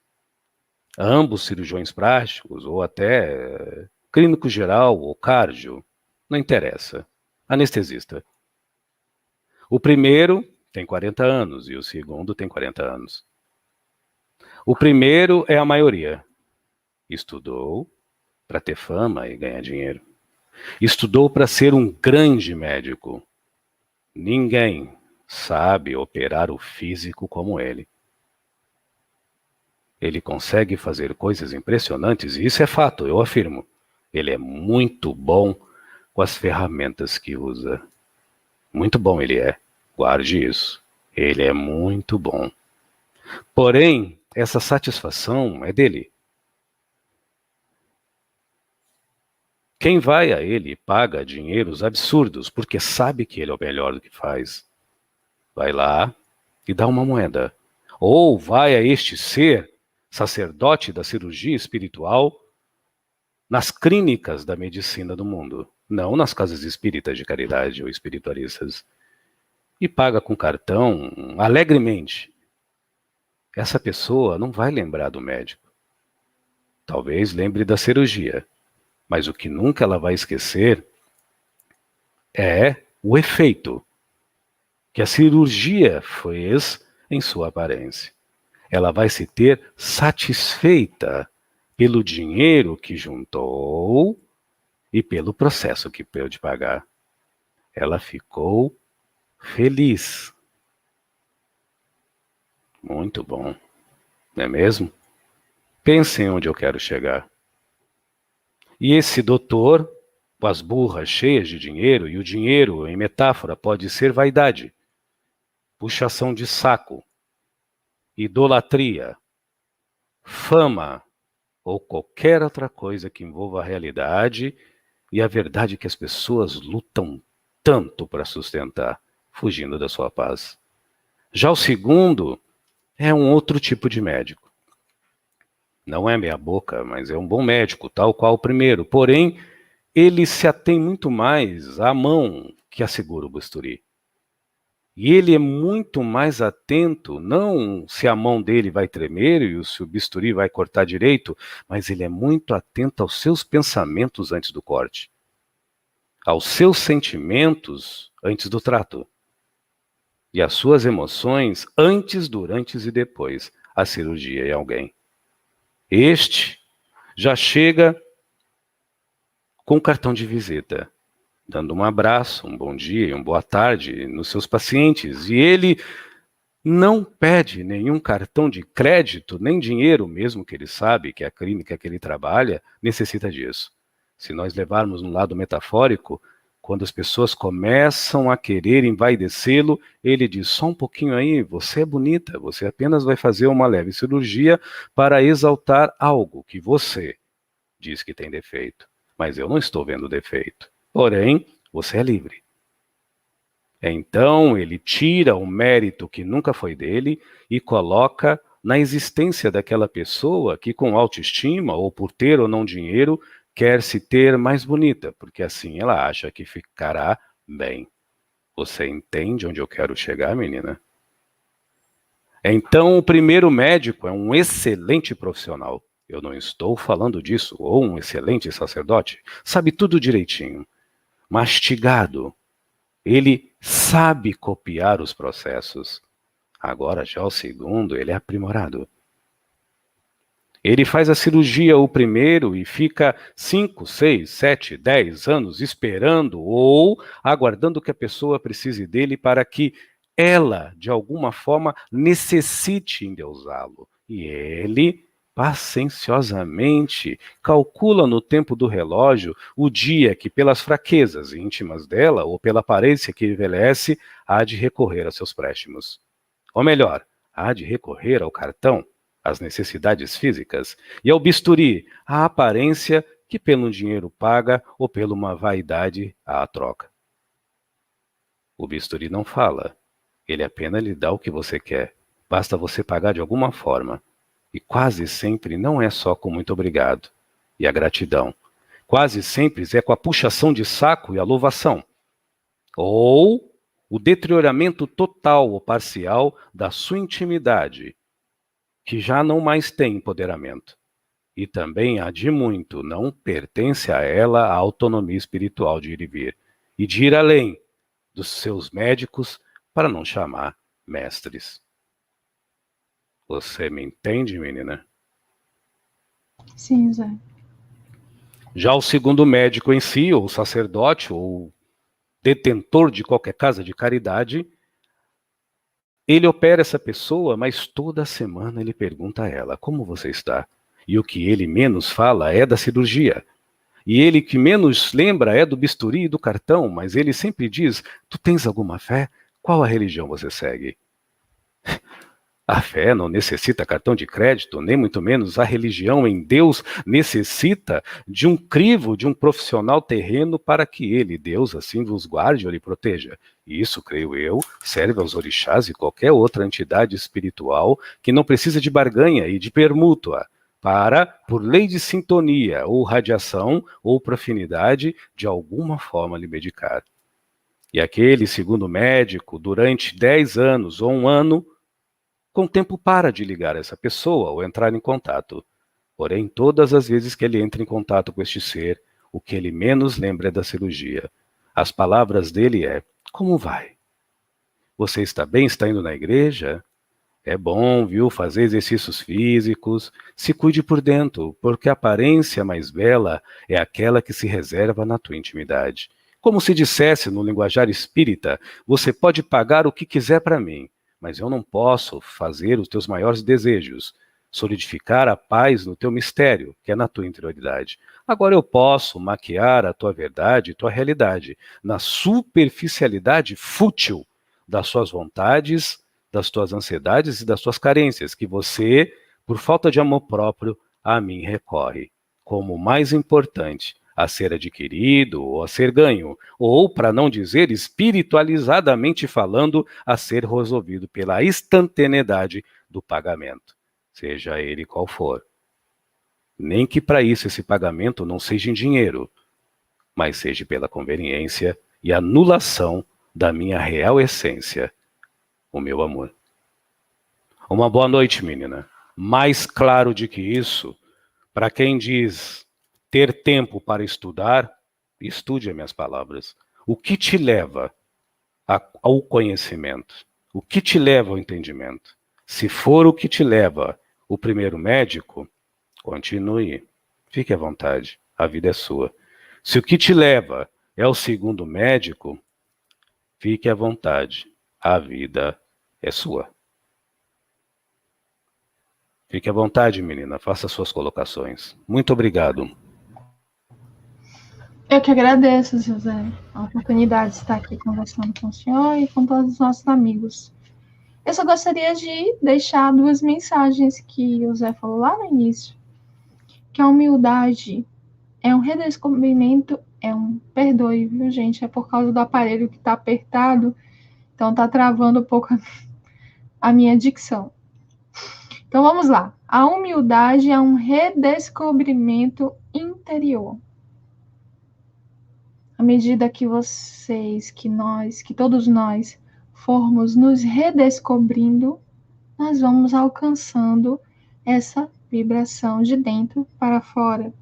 ambos cirurgiões plásticos, ou até clínico geral ou cardio, não interessa, anestesista. O primeiro tem 40 anos e o segundo tem 40 anos. O primeiro é a maioria. Estudou para ter fama e ganhar dinheiro. Estudou para ser um grande médico. Ninguém sabe operar o físico como ele. Ele consegue fazer coisas impressionantes, e isso é fato, eu afirmo. Ele é muito bom com as ferramentas que usa. Muito bom ele é. Guarde isso. Ele é muito bom. Porém, essa satisfação é dele. Quem vai a ele paga dinheiros absurdos, porque sabe que ele é o melhor do que faz. Vai lá e dá uma moeda. Ou vai a este ser, sacerdote da cirurgia espiritual, nas clínicas da medicina do mundo, não nas casas espíritas de caridade ou espiritualistas, e paga com cartão alegremente. Essa pessoa não vai lembrar do médico. Talvez lembre da cirurgia, mas o que nunca ela vai esquecer é o efeito que a cirurgia fez em sua aparência. Ela vai se ter satisfeita pelo dinheiro que juntou e pelo processo que pôde pagar. Ela ficou feliz. Muito bom, não é mesmo? Pensem onde eu quero chegar. E esse doutor, com as burras cheias de dinheiro, e o dinheiro, em metáfora, pode ser vaidade, puxação de saco, idolatria, fama, ou qualquer outra coisa que envolva a realidade e a verdade que as pessoas lutam tanto para sustentar, fugindo da sua paz. Já o segundo é um outro tipo de médico. Não é meia boca, mas é um bom médico, tal qual o primeiro. Porém, ele se atém muito mais à mão que assegura o bisturi. E ele é muito mais atento, não se a mão dele vai tremer e se o bisturi vai cortar direito, mas ele é muito atento aos seus pensamentos antes do corte, aos seus sentimentos antes do trato, e às suas emoções antes, durante e depois a cirurgia em alguém. Este já chega com cartão de visita, dando um abraço, um bom dia, uma boa tarde nos seus pacientes. E ele não pede nenhum cartão de crédito, nem dinheiro, mesmo que ele sabe que a clínica que ele trabalha necessita disso. Se nós levarmos no lado metafórico, quando as pessoas começam a querer envaidecê-lo, ele diz, só um pouquinho aí, você é bonita, você apenas vai fazer uma leve cirurgia para exaltar algo que você diz que tem defeito. Mas eu não estou vendo defeito. Porém, você é livre. Então, ele tira o mérito que nunca foi dele e coloca na existência daquela pessoa que, com autoestima, ou por ter ou não dinheiro, quer se ter mais bonita, porque assim ela acha que ficará bem. Você entende onde eu quero chegar, menina? Então, o primeiro médico é um excelente profissional. Eu não estou falando disso, ou um excelente sacerdote. Sabe tudo direitinho. Mastigado. Ele sabe copiar os processos. Agora, já o segundo, ele é aprimorado. Ele faz a cirurgia o primeiro e fica 5, 6, 7, 10 anos esperando ou aguardando que a pessoa precise dele para que ela, de alguma forma, necessite endeusá-lo. E ele, pacienciosamente, calcula no tempo do relógio o dia que, pelas fraquezas íntimas dela ou pela aparência que envelhece, há de recorrer a seus préstimos. Ou melhor, há de recorrer ao cartão, às necessidades físicas, e ao bisturi, à aparência que pelo dinheiro paga ou pela uma vaidade à troca. O bisturi não fala, ele apenas lhe dá o que você quer, basta você pagar de alguma forma. E quase sempre não é só com muito obrigado e a gratidão. Quase sempre é com a puxação de saco e a louvação. Ou o deterioramento total ou parcial da sua intimidade, que já não mais tem empoderamento. E também há de muito, não pertence a ela a autonomia espiritual de ir e vir, e de ir além dos seus médicos, para não chamar mestres. Você me entende, menina? Sim, Zé. Já o segundo médico em si, ou sacerdote, ou detentor de qualquer casa de caridade, ele opera essa pessoa, mas toda semana ele pergunta a ela, como você está? E o que ele menos fala é da cirurgia. E ele que menos lembra é do bisturi e do cartão, mas ele sempre diz, tu tens alguma fé? Qual a religião você segue? A fé não necessita cartão de crédito, nem muito menos a religião em Deus necessita de um crivo, de um profissional terreno para que ele, Deus, assim vos guarde ou lhe proteja. E isso, creio eu, serve aos orixás e qualquer outra entidade espiritual que não precisa de barganha e de permuta para, por lei de sintonia ou radiação ou profinidade, de alguma forma lhe medicar. E aquele, segundo o médico, durante 10 anos ou um ano, com o tempo para de ligar essa pessoa ou entrar em contato. Porém, todas as vezes que ele entra em contato com este ser, o que ele menos lembra é da cirurgia. As palavras dele é, como vai? Você está bem? Está indo na igreja? É bom, viu, fazer exercícios físicos. Se cuide por dentro, porque a aparência mais bela é aquela que se reserva na tua intimidade. Como se dissesse no linguajar espírita, você pode pagar o que quiser para mim, mas eu não posso fazer os teus maiores desejos, solidificar a paz no teu mistério, que é na tua interioridade. Agora eu posso maquiar a tua verdade e tua realidade, na superficialidade fútil das suas vontades, das tuas ansiedades e das tuas carências, que você, por falta de amor próprio, a mim recorre, como o mais importante a ser adquirido ou a ser ganho, ou, para não dizer espiritualizadamente falando, a ser resolvido pela instantaneidade do pagamento, seja ele qual for. Nem que para isso esse pagamento não seja em dinheiro, mas seja pela conveniência e anulação da minha real essência, o meu amor. Uma boa noite, menina. Mais claro do que isso, para quem diz ter tempo para estudar, estude as minhas palavras. O que te leva ao conhecimento? O que te leva ao entendimento? Se for o que te leva o primeiro médico, continue. Fique à vontade. A vida é sua. Se o que te leva é o segundo médico, fique à vontade. A vida é sua. Fique à vontade, menina. Faça suas colocações. Muito obrigado. Eu que agradeço, José, a oportunidade de estar aqui conversando com o senhor e com todos os nossos amigos. Eu só gostaria de deixar duas mensagens que o Zé falou lá no início, que a humildade é um redescobrimento, perdoe, viu, gente? É por causa do aparelho que está apertado, então está travando um pouco a minha dicção. Então vamos lá. A humildade é um redescobrimento interior. À medida que vocês, que nós, que todos nós formos nos redescobrindo, nós vamos alcançando essa vibração de dentro para fora.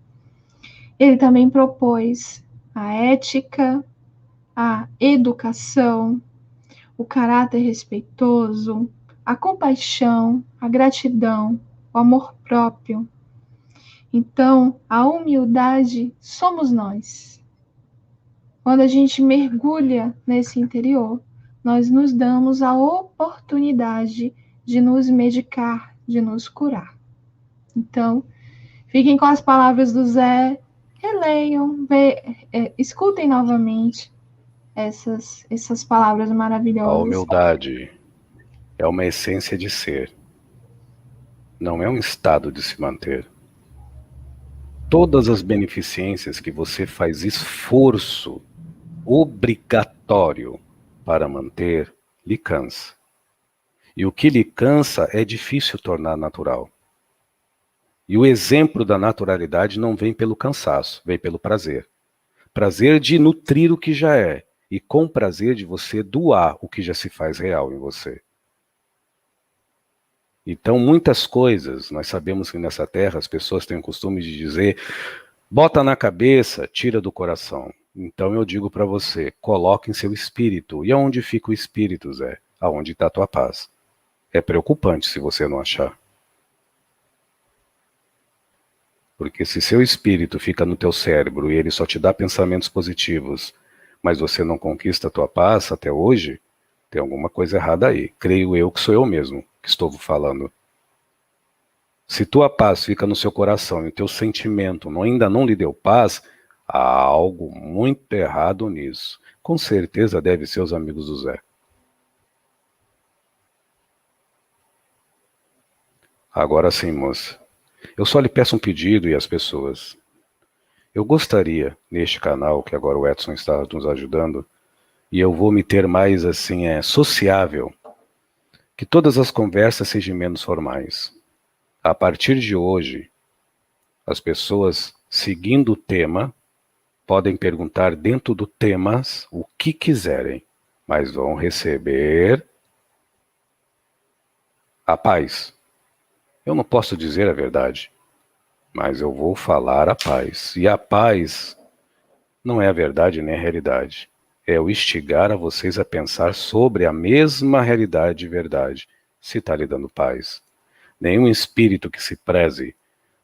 Ele também propôs a ética, a educação, o caráter respeitoso, a compaixão, a gratidão, o amor próprio. Então, a humildade somos nós. Quando a gente mergulha nesse interior, nós nos damos a oportunidade de nos medicar, de nos curar. Então, fiquem com as palavras do Zé, releiam, escutem novamente essas palavras A maravilhosas. humildade é uma essência de ser, não é um estado de se manter. Todas as beneficências que você faz esforço obrigatório para manter, lhe cansa. E o que lhe cansa é difícil tornar natural. E o exemplo da naturalidade não vem pelo cansaço, vem pelo prazer. Prazer de nutrir o que já é, e com prazer de você doar o que já se faz real em você. Então, muitas coisas, nós sabemos que nessa terra as pessoas têm o costume de dizer, bota na cabeça, tira do coração. Então eu digo para você, coloque em seu espírito. E aonde fica o espírito, Zé? Aonde está a tua paz? É preocupante se você não achar. Porque se seu espírito fica no teu cérebro e ele só te dá pensamentos positivos, mas você não conquista a tua paz até hoje, tem alguma coisa errada aí. Creio eu que sou eu mesmo que estou falando. Se tua paz fica no seu coração e o teu sentimento ainda não lhe deu paz, há algo muito errado nisso. Com certeza deve ser os amigos do Zé. Agora sim, moça. Eu só lhe peço um pedido e as pessoas. Eu gostaria, neste canal, que agora o Edson está nos ajudando, e eu vou me ter mais assim, sociável, que todas as conversas sejam menos formais. A partir de hoje, as pessoas, seguindo o tema, podem perguntar dentro do tema o que quiserem, mas vão receber a paz. Eu não posso dizer a verdade, mas eu vou falar a paz. E a paz não é a verdade nem a realidade. É o instigar a vocês a pensar sobre a mesma realidade e verdade, se está lhe dando paz. Nenhum espírito que se preze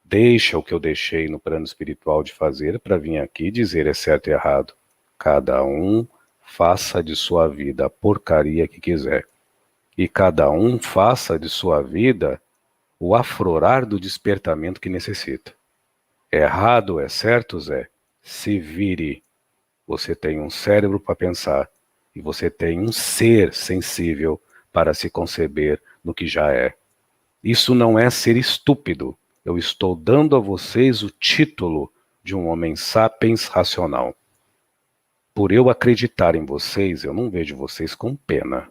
deixa o que eu deixei no plano espiritual de fazer para vir aqui dizer é certo e errado. Cada um faça de sua vida a porcaria que quiser. E cada um faça de sua vida o aflorar do despertamento que necessita. Errado é certo, Zé? Se vire. Você tem um cérebro para pensar e você tem um ser sensível para se conceber no que já é. Isso não é ser estúpido. Eu estou dando a vocês o título de um homem sapiens racional. Por eu acreditar em vocês, eu não vejo vocês com pena.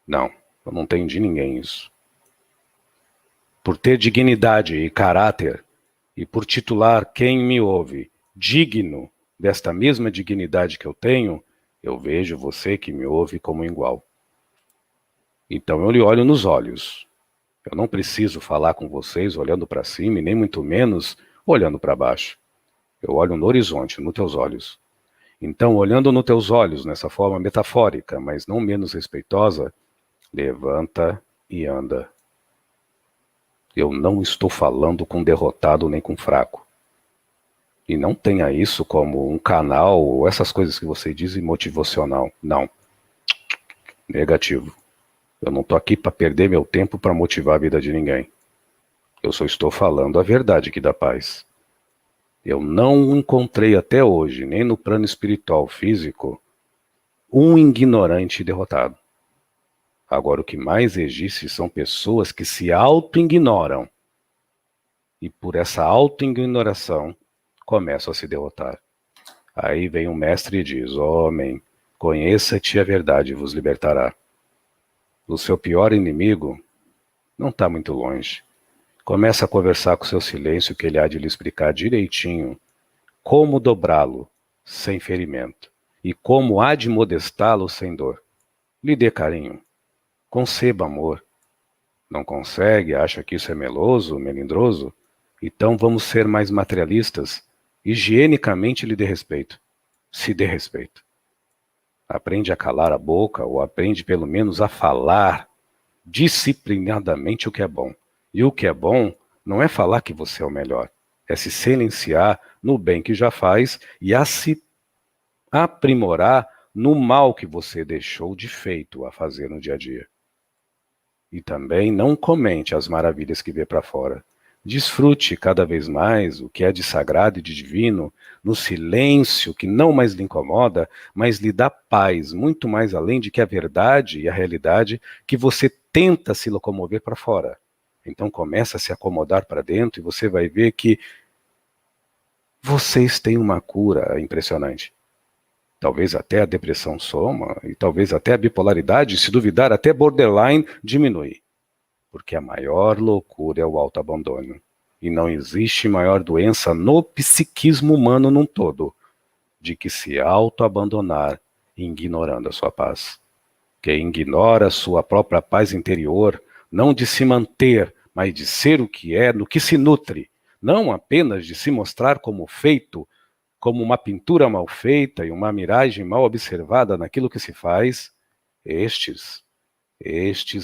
Não, eu não tenho de ninguém isso. Por ter dignidade e caráter, e por titular quem me ouve digno desta mesma dignidade que eu tenho, eu vejo você que me ouve como igual. Então eu lhe olho nos olhos. Eu não preciso falar com vocês olhando para cima e nem muito menos olhando para baixo. Eu olho no horizonte, nos teus olhos. Então, olhando nos teus olhos, nessa forma metafórica, mas não menos respeitosa, levanta e anda. Eu não estou falando com derrotado nem com fraco. E não tenha isso como um canal ou essas coisas que você diz motivacional. Não. Negativo. Eu não estou aqui para perder meu tempo para motivar a vida de ninguém. Eu só estou falando a verdade que dá paz. Eu não encontrei até hoje, nem no plano espiritual físico, um ignorante derrotado. Agora, o que mais existe são pessoas que se auto-ignoram. E por essa auto-ignoração, começam a se derrotar. Aí vem o mestre e diz: homem, conheça-te, a verdade vos libertará. O seu pior inimigo não está muito longe. Começa a conversar com o seu silêncio, que ele há de lhe explicar direitinho como dobrá-lo sem ferimento e como há de modestá-lo sem dor. Lhe dê carinho, conceba amor. Não consegue, acha que isso é meloso, melindroso? Então vamos ser mais materialistas. Higienicamente lhe dê respeito. Se dê respeito. Aprende a calar a boca, ou aprende pelo menos a falar disciplinadamente o que é bom. E o que é bom não é falar que você é o melhor, é se silenciar no bem que já faz e a se aprimorar no mal que você deixou de feito a fazer no dia a dia. E também não comente as maravilhas que vê para fora. Desfrute cada vez mais o que é de sagrado e de divino, no silêncio que não mais lhe incomoda, mas lhe dá paz, muito mais além de que a verdade e a realidade que você tenta se locomover para fora. Então começa a se acomodar para dentro e você vai ver que vocês têm uma cura impressionante. Talvez até a depressão soma, e talvez até a bipolaridade, se duvidar, até borderline diminui. Porque a maior loucura é o autoabandono. E não existe maior doença no psiquismo humano num todo, de que se autoabandonar ignorando a sua paz. Quem ignora a sua própria paz interior, não de se manter, mas de ser o que é, no que se nutre, não apenas de se mostrar como feito, como uma pintura mal feita e uma miragem mal observada naquilo que se faz, estes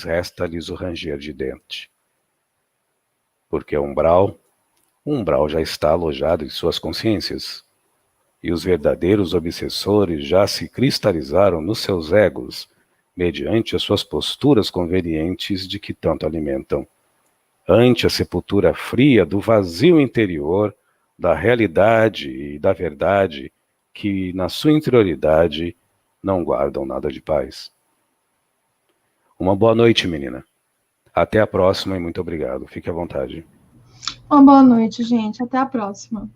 resta-lhes o ranger de dente. Porque o umbral já está alojado em suas consciências, e os verdadeiros obsessores já se cristalizaram nos seus egos, mediante as suas posturas convenientes de que tanto alimentam, ante a sepultura fria do vazio interior, da realidade e da verdade, que na sua interioridade não guardam nada de paz. Uma boa noite, menina. Até a próxima e muito obrigado. Fique à vontade. Uma boa noite, gente. Até a próxima.